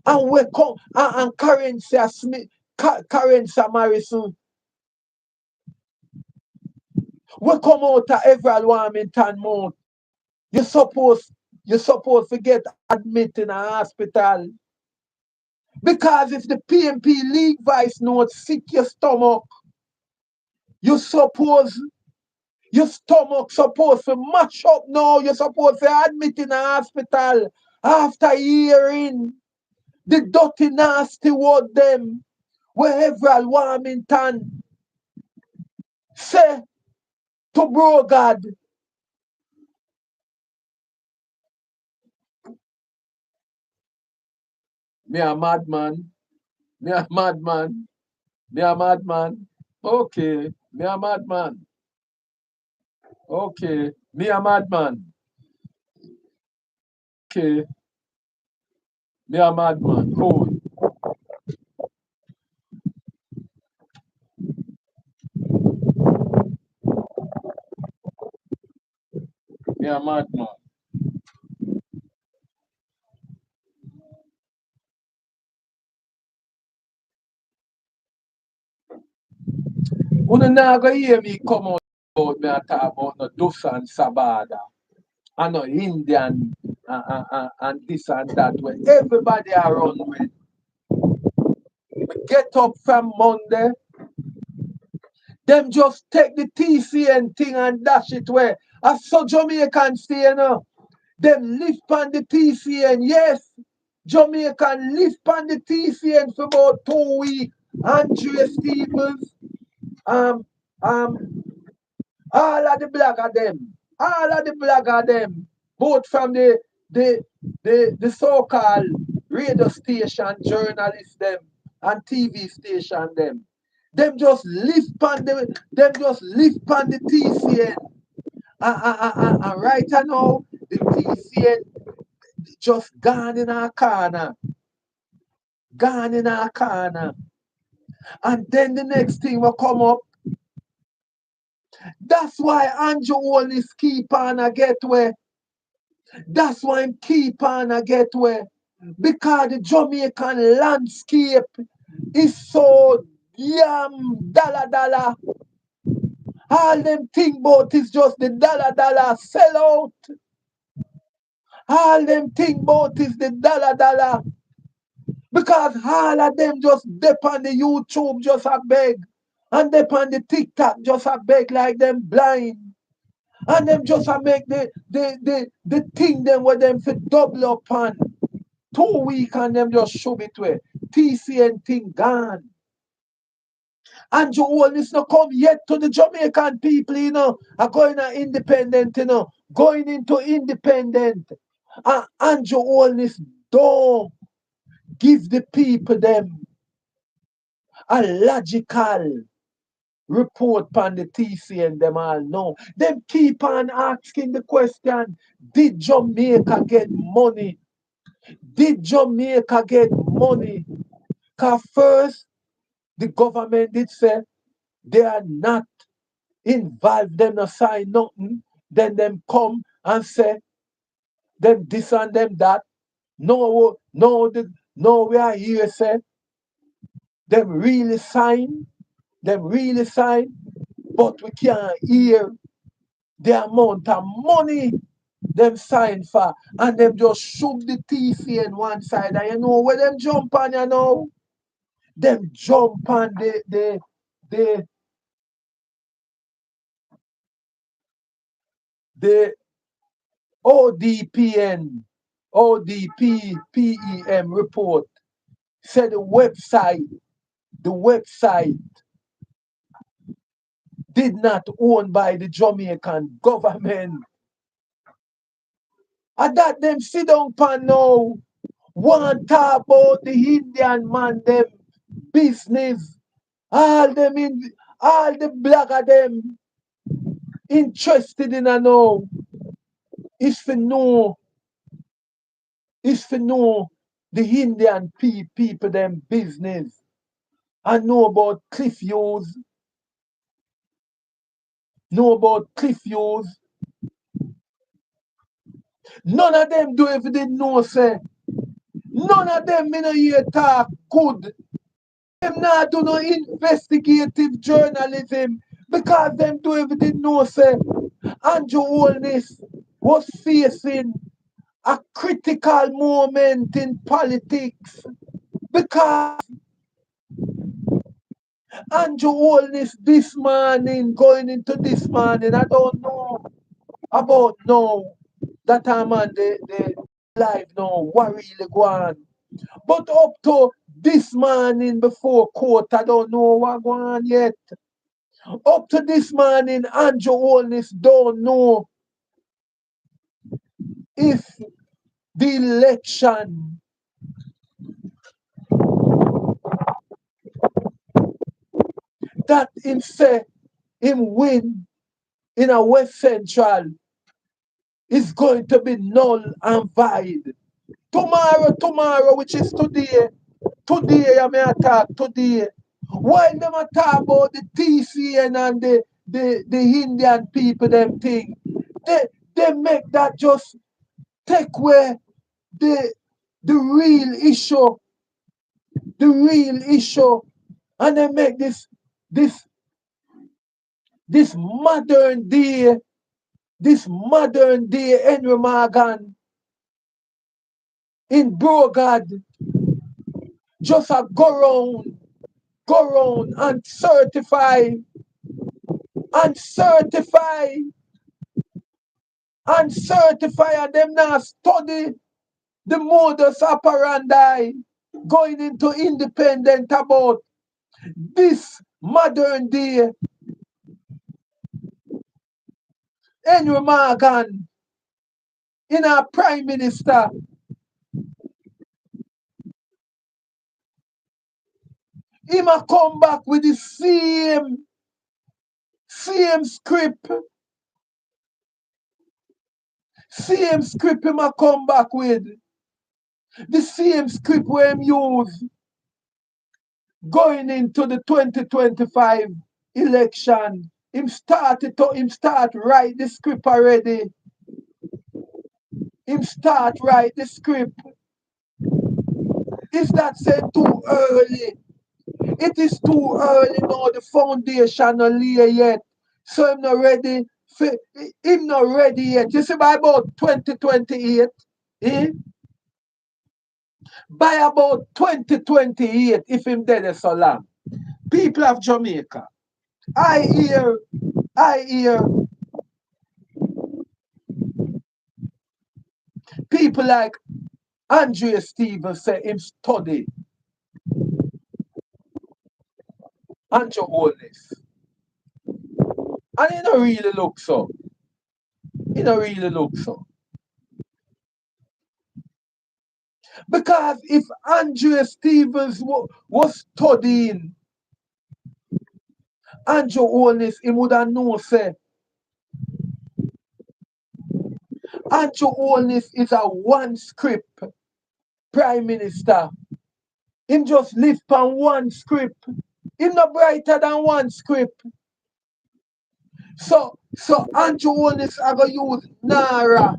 and we come and Carencia Smith, Carencia Morrison. We come out of Everald Warmington mouth. You're supposed to get admitted in a hospital. Because if the PMP league vice note sick your stomach, you suppose your stomach supposed to mash up now. You're supposed to admit in a hospital after hearing the dirty nasty word them where Everald Warmington say to bro God. Me a madman. Me a madman. Me a madman. Okay. Me a madman. Okay. Me a madman. Okay. Me a madman. Oh. Me a madman. Una not gonna hear me come out about me a talk about no Dusan Sabada and no Indian and this and that where everybody around with. Me get up from Monday, them just take the TCN thing and dash it where I saw Jamaican stay, you know. Them live on the TCN, yes. Jamaican live on the TCN for about 2 weeks. Andrea Stevens, um, um, all of the blogger them, all of the blogger them, both from the so-called radio station journalists them and TV station them. Them just live on the TCN. And right now, the TCN just gone in our corner. Gone in our corner. And then the next thing will come up. That's why Andrew always keep on a get where. That's why him keep on a get where. Because the Jamaican landscape is so dollar. All them think about is just the dollar sell out. All them think about is the dollar. Because all of them just dip on the YouTube just a beg. And dip on the TikTok just a beg like them blind. And them just a make the thing them where them for double up on 2 weeks and them just shove it way. TCN thing gone. And Joe Holness not come yet to the Jamaican people, are going to independent, going into independent. And Andrew Holness don't give the people them a logical report on the TC and them all know. Them keep on asking the question, did Jamaica get money? Did Jamaica get money? Because first, the government did say they are not involved, them not sign nothing. Then them come and say, them this and them that. No, no, no, we are here, say, them really sign, but we can't hear the amount of money them sign for, and them just shove the TC in one side, and you know where them jump on, them jump on the the ODPN, ODPPEM report, said the website did not own by the Jamaican government. And that them sit down pan now, want talk about the Indian man them business. All the blogger them interested in a know is for know the Indian people them business. And know about Cliff Hughes. None of them do if they didn't know, say. None of them me no hear talk good. Them not do no investigative journalism because them do if they didn't know, say. Andrew Holness was facing a critical moment in politics because Andrew Holness this morning, going into this morning, I don't know about now that I'm on the live now, what really go on. But up to this morning before court, I don't know what go on yet. Up to this morning, Andrew Holness don't know if the election that him say him win in a West Central is going to be null and void. Tomorrow, which is today, I may attack today. While them talk about the TCN and the Indian people, them thing, they make that just take away the the real issue, and they make this this modern day, Henry Morgan in Brogard just a go round and certify, and them now study the modus operandi going into independent about this modern day Henry Morgan in our prime minister. Him a come back with the same script. Same script him a come back with. The same script where him use going into the 2025 election. Him start write the script already. Him start write the script. Is that said too early? It is too early now. The foundation not lay yet. So him not ready. Him not ready yet. You see by about 2028, eh? By about 2028, if him dead so long, people of Jamaica, I hear people like Andrea Stevens say him study Andrew Holness. And he don't really look so. He don't really look so. Because if Andrea Stevens was studying Andrew Holness, he would have known say Andrew Holness is a one script prime minister. Him just live on one script. Him not brighter than one script. So Andrew Holness are gonna use Nara.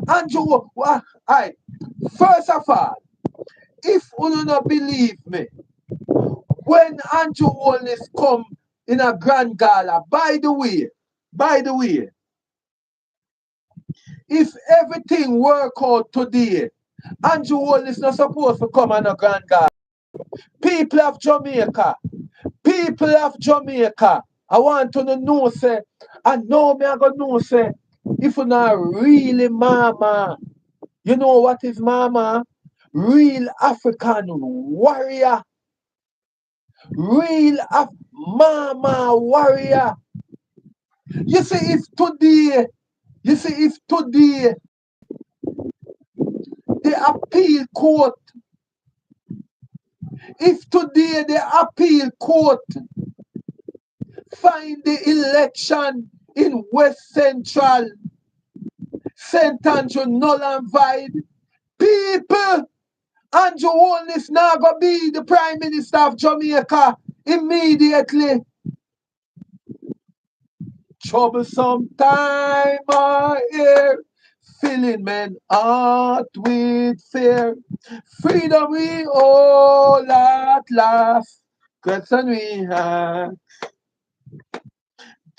Andrew, I first of all, if you don't believe me, when Andrew Holness come in a grand gala, by the way, if everything work out today, Andrew Holness not supposed to come on a grand gala. People of Jamaica, I want to know say, and now me I gonna know say, if you not really mama, you know what is mama? Real African warrior. Mama warrior. You see, if today the appeal court, find the election in West Central, St. Andrew null and void, people, Andrew Holness now gonna be the Prime Minister of Jamaica immediately. Troublesome time I hear, filling men heart with fear. Freedom we all at last, question we have.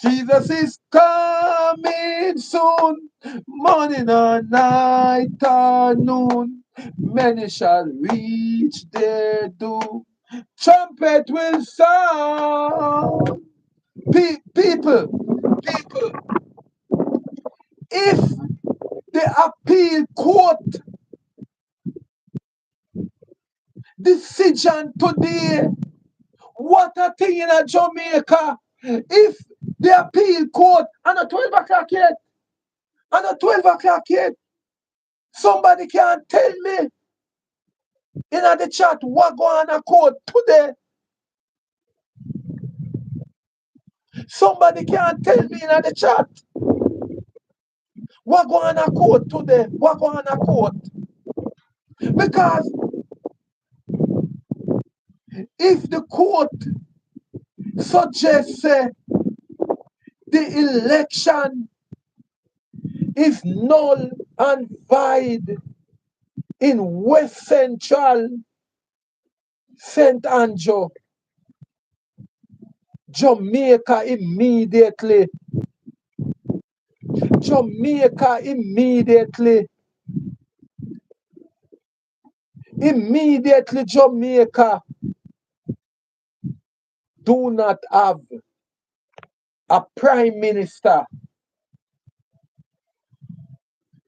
Jesus is coming soon, morning or night or noon. Many shall reach their doom. Trumpet will sound. People, if the appeal court decision today, what a thing in a Jamaica. If the appeal court, and a 12 o'clock yet, somebody can tell me in the chat what go on a court today. Somebody can tell me in the chat what go on a court today. What go on a court. Because if the court suggests the election is null and void in West Central St. Andrew, Jamaica immediately, Jamaica do not have a prime minister.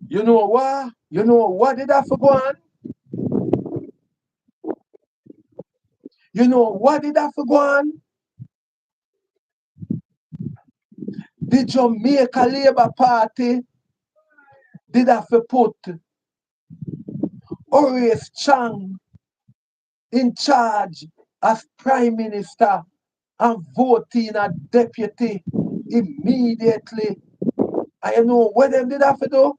You know what? You know what did I go on? You know what did I go on? The Jamaica Labour Party did have to put Horace Chang in charge as prime minister and voting a deputy immediately. And you know what them did have to do?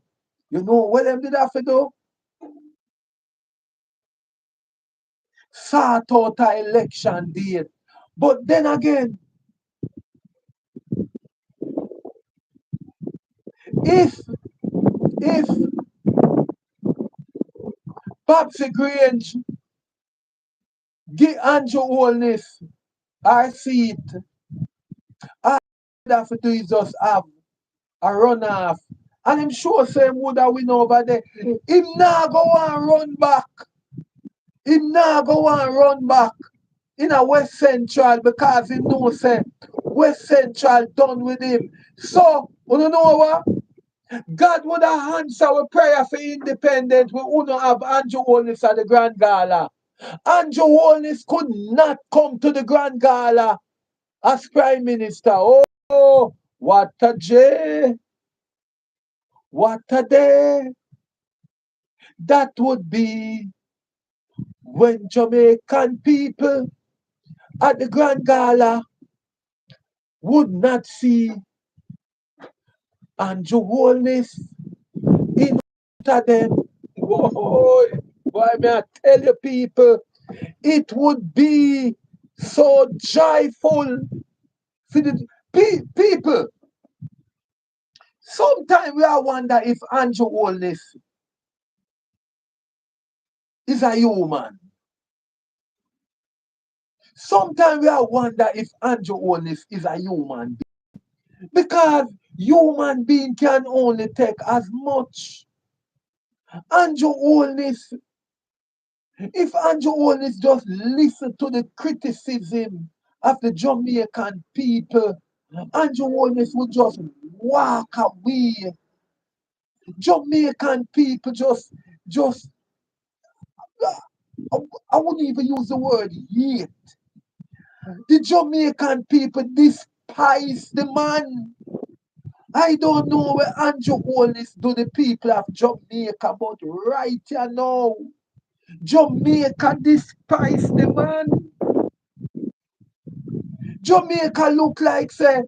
Sort out an election date. But then again, if Babsy Grange give Andrew Holness our seat, all they have to do is just have a runoff And him sure say him woulda win over there. Him nah go and run back. Him nah go and run back in a West Central because he know say West Central done with him. So, you know what? God would have answered our prayer for independence. We would not have Andrew Holness at the Grand Gala. Andrew Holness could not come to the Grand Gala as Prime Minister. Oh, what a day. What a day that would be when Jamaican people at the Grand Gala would not see Andrew Holness in front of them. Boy, boy, may I tell you people, it would be so joyful for the people. Sometimes we are wonder if Andrew Holness is a human. Sometimes we are wonder if Andrew Holness is a human. Because human being can only take as much. Andrew Holness, if Andrew Holness just listen to the criticism of the Jamaican people, Andrew Holness would just walk away. Jamaican people just, I wouldn't even use the word hate. The Jamaican people despise the man. I don't know where Andrew Holness do the people of Jamaica, but right here now, Jamaica despise the man. Jamaica look like say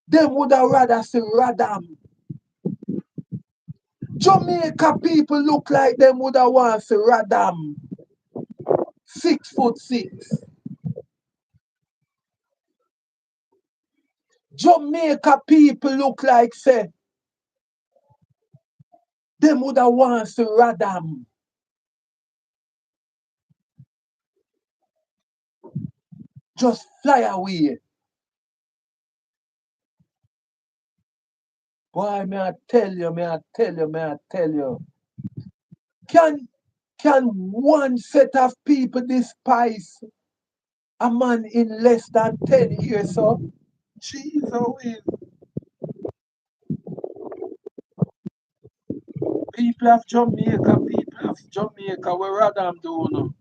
them would have rather say Radam. Jamaica people look like them would have want say Radam. 6'6". Jamaica people look like say them would have want say Radam. Just fly away. Boy, may I tell you, may I tell you, may I tell you. Can can one set of people despise a man in less than 10 years, so? Jesus, people of Jamaica, people of Jamaica, where Radam do no?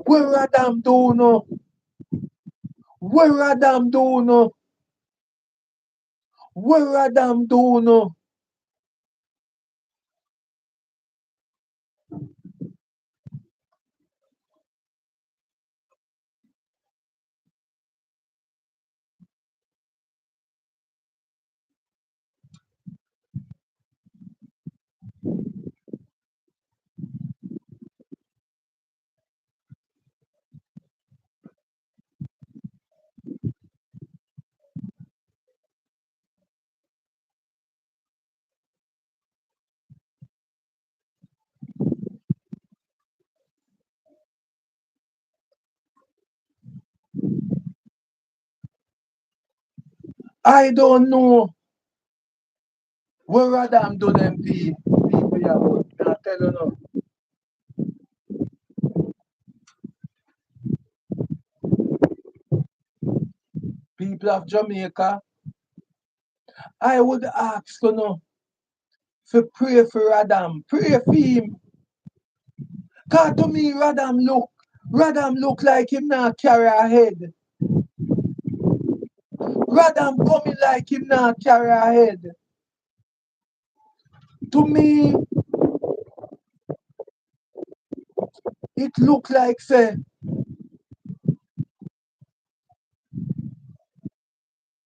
Where Radam do no? Where Radam do no? Where Radam do no? I don't know where Radam do them people here, but I tell you now. People of Jamaica, I would ask you know to pray for Radam. Pray for him. Cause to me, Radam look like him now carry a head. Radam coming like him now carry a head. To me, it look like say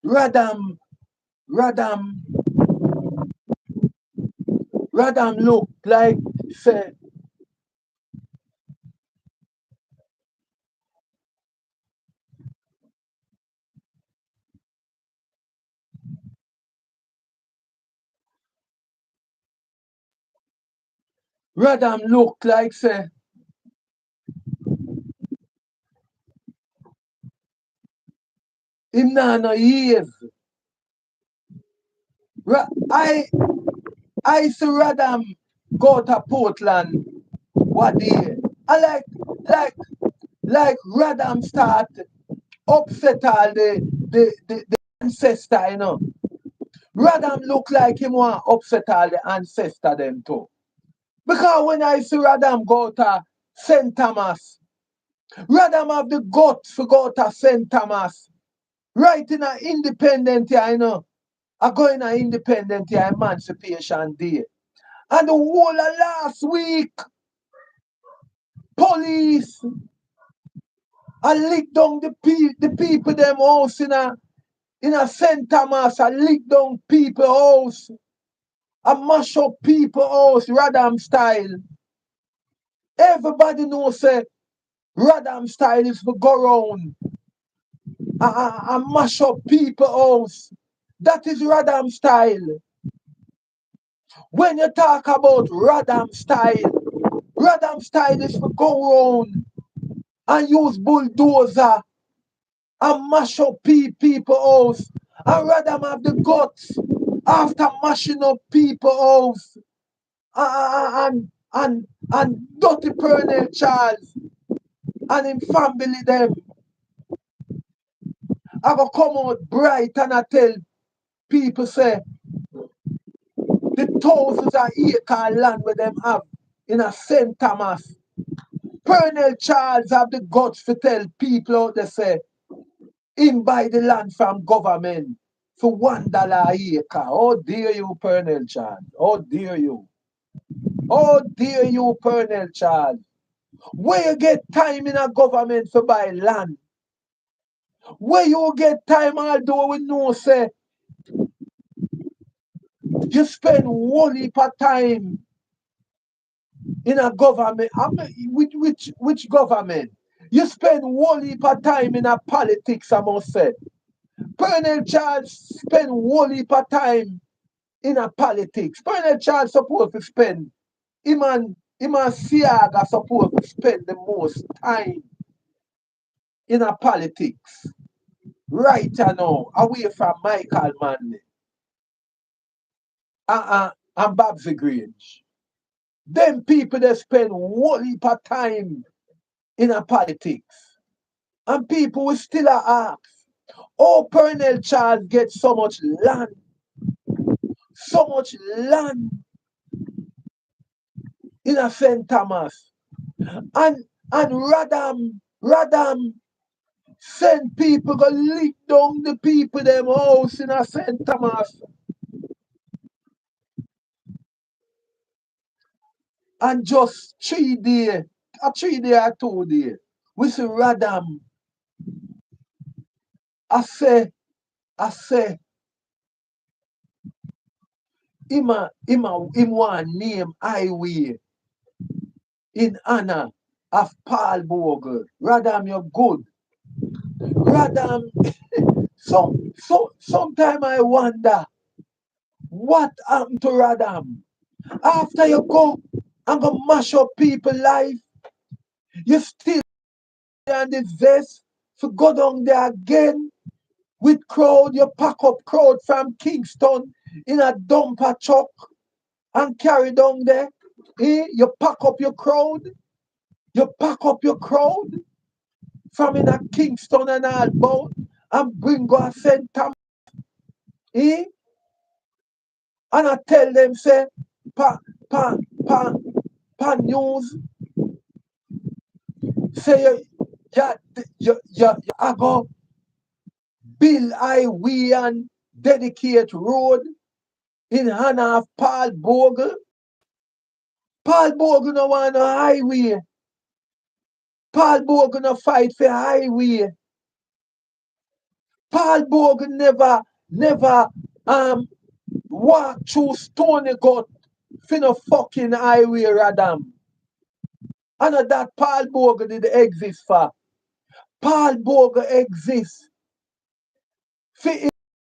Radam, Radam, Radam look like say Radam look like say him nah no years. I see Radam go to Portland one day. I like Radam start upset all the ancestor, you know. Radam look like him want upset all the ancestor them too. Because when I see Radam go to St. Thomas, Radam have the guts to go to St. Thomas. Right in an independent year, you know. I go in an independent year, Emancipation Day. And the whole of last week, police I lick down the people them house in a St. Thomas. I lick down people house. I mash up people house, Radam style. Everybody knows say Radam style is for go round. I mash up people house. That is Radam style. When you talk about Radam style is for go round and use bulldozer and mash up people house. And Radam have the guts after mashing up people house and dirty Pernell Charles and him family them. I go come out bright and I tell people say the thousands of acre land where them have in a St. Thomas. Pernell Charles have the guts to tell people out there say him buy the land from government for $1 a acre. How dare you, Pernell Charles? How dare you? How dare you, Pernell Charles? Where you get time in a government to buy land? Where you get time, although we know say you spend one heap of time in a government. I mean, which government? You spend one heap of time in a politics, I must say. Pernell Charles spend one heap of time in a politics. Pernell Charles supposed to spend, him and Siaga supposed to spend the most time in a politics. Right now, away from Michael Manley and Babsy Grange. Them people that spend one heap of time in a politics. And people will still ask, oh, Pernell Charles gets so much land in a St. Thomas. And Radam send people go lick down the people them house in a St. Thomas. And just 3 days, a 3 day or 2 day, we see Radam. I say, him want name highway in honor of Paul Bogle. Radam, you're good. Radam, sometime I wonder what happened to Radam. After you go and go mash up people's life, you still on the vest to go down there again with crowd. You pack up crowd from Kingston in a dumper truck and carry down there. You pack up your crowd. You pack up your crowd from in a Kingston and all boat and bring go a St. Thomas. Eh? And I tell them, say, pa, pa, pa, news, say, I go build highway and dedicate road in honor of Paul Bogle. Paul Bogle no want no highway. Paul Bogle no fight for highway. Paul Bogle never walk through Stony Gut for no fucking highway, Radam. And that Paul Bogle did exist for. Paul Bogle exists for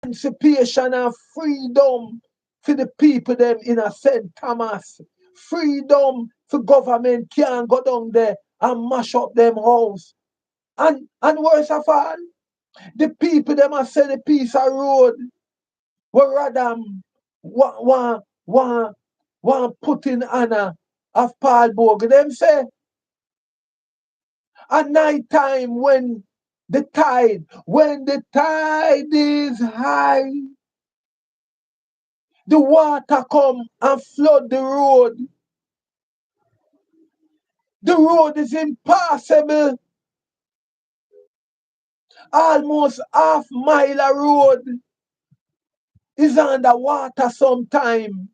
emancipation and freedom for the people them in a St. Thomas. Freedom for government can't go down there and mash up them house. And worse of all, the people them a send a piece of road where Radam one put in honor of Paul Bogle. Them say at night time when the tide is high, the water come and flood the road. The road is impassable. Almost half mile of road is underwater sometime.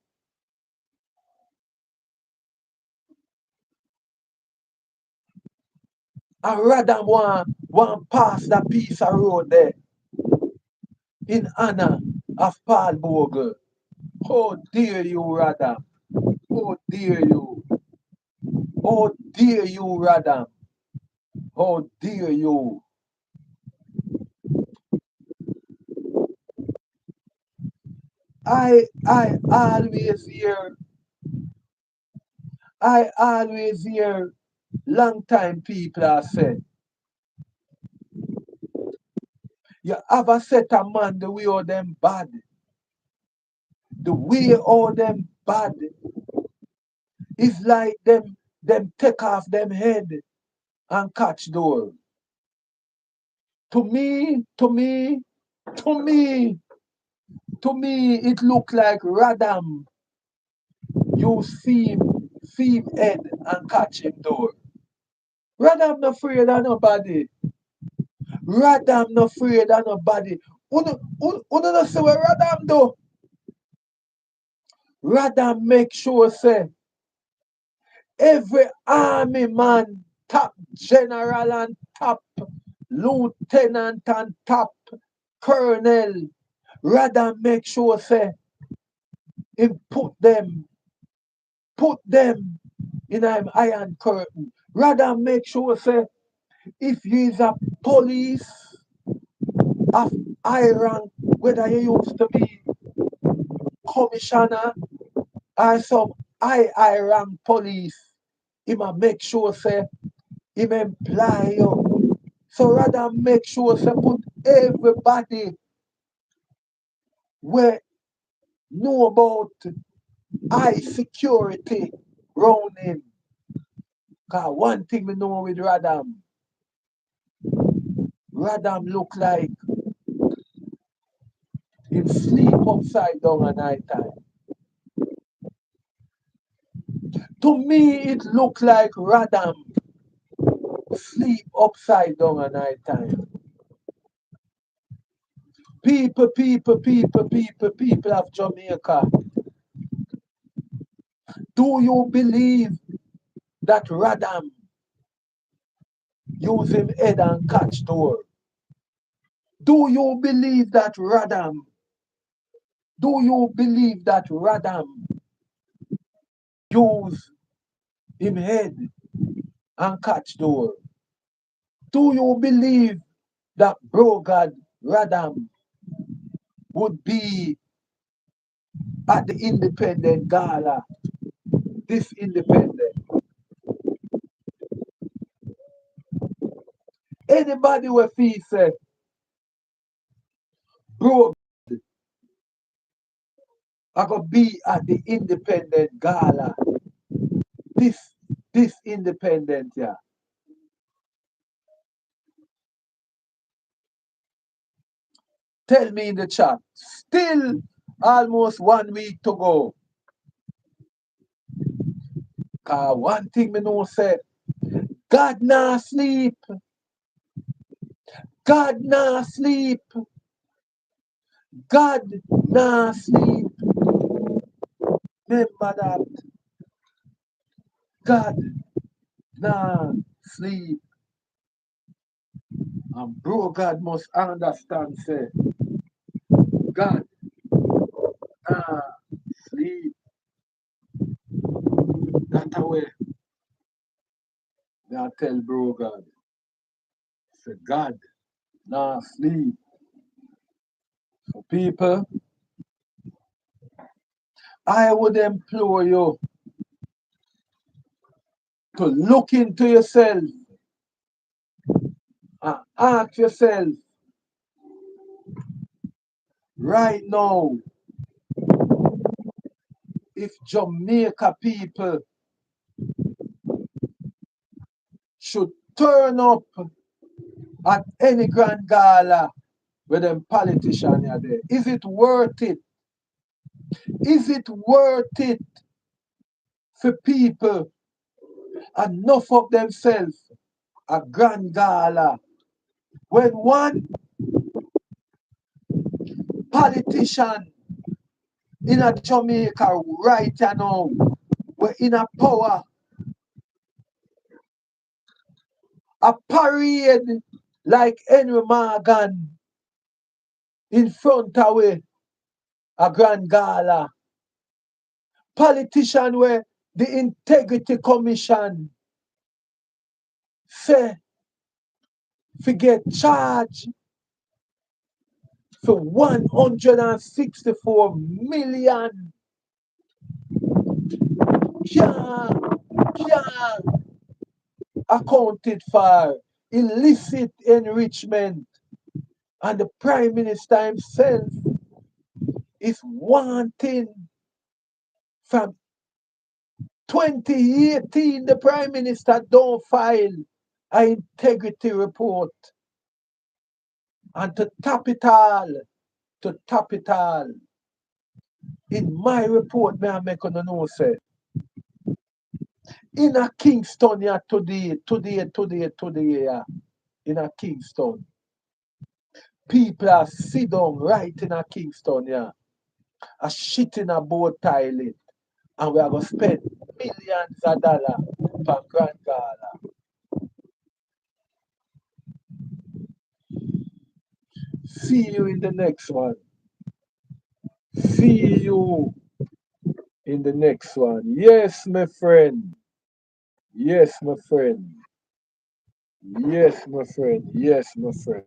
I rather want pass that piece of road there in honor of Paul Bogle. How dare you, Radam? How dare you? How dare you, Radam? How dare you? I always hear long time people are say, you have a set a man the way all them bad. The way all them bad is like them take off them head and catch door. To me, to me, to me, to me, it look like Radam you see him head and catch him door. Radam not afraid of nobody. Radam not afraid of nobody. Uno not see what Radam do. Radam make sure say every army man, top general and top lieutenant and top colonel, rather make sure say him put them in an iron curtain. Rather make sure say if you is a police of high rank, whether you used to be commissioner or some high rank police, he must make sure say him employ you. So rather make sure say put everybody where know about high security round him. Cause one thing we know with Radam look like him sleep upside down at night time. To me, it look like Radam sleep upside down at night time. People of Jamaica, do you believe that Radam use him head and catch door? Do you believe that Radam? Do you believe that Radam use him head and catch door? Do you believe that Brogad Radam would be at the independent gala, this independent? Anybody will feel say, bro, I gonna be at the independent gala, this this independent, yeah. Tell me in the chat. Still almost 1 week to go. Cause one thing me know say, God nah sleep. God nah sleep. God nah sleep. Remember that. God nah sleep. And bro, God must understand, say, God nah sleep. That way, they tell bro God, say, God nah sleep. So people, I would implore you to look into yourself and ask yourself right now, if Jamaica people should turn up at any grand gala where them politicians are there. Is it worth it? Is it worth it for people enough of themselves a grand gala when one politician in a Jamaica right now, we're in a power, a parade like Henry Morgan in front of a grand gala. Politician where the Integrity Commission say forget charge for 164 million. Can't accounted for illicit enrichment. And the Prime Minister himself is wanting from 2018, the Prime Minister don't file an integrity report. And to top it all, in my report, may I make on know say, in a Kingston yeah, today, yeah, in a Kingston, people are sit down right in a Kingston, yeah, a shit in a boat toilet, and we are going to spend millions of dollars for Grand Gala. See you in the next one. See you in the next one. Yes, my friend. Yes, my friend. Yes, my friend. Yes, my friend.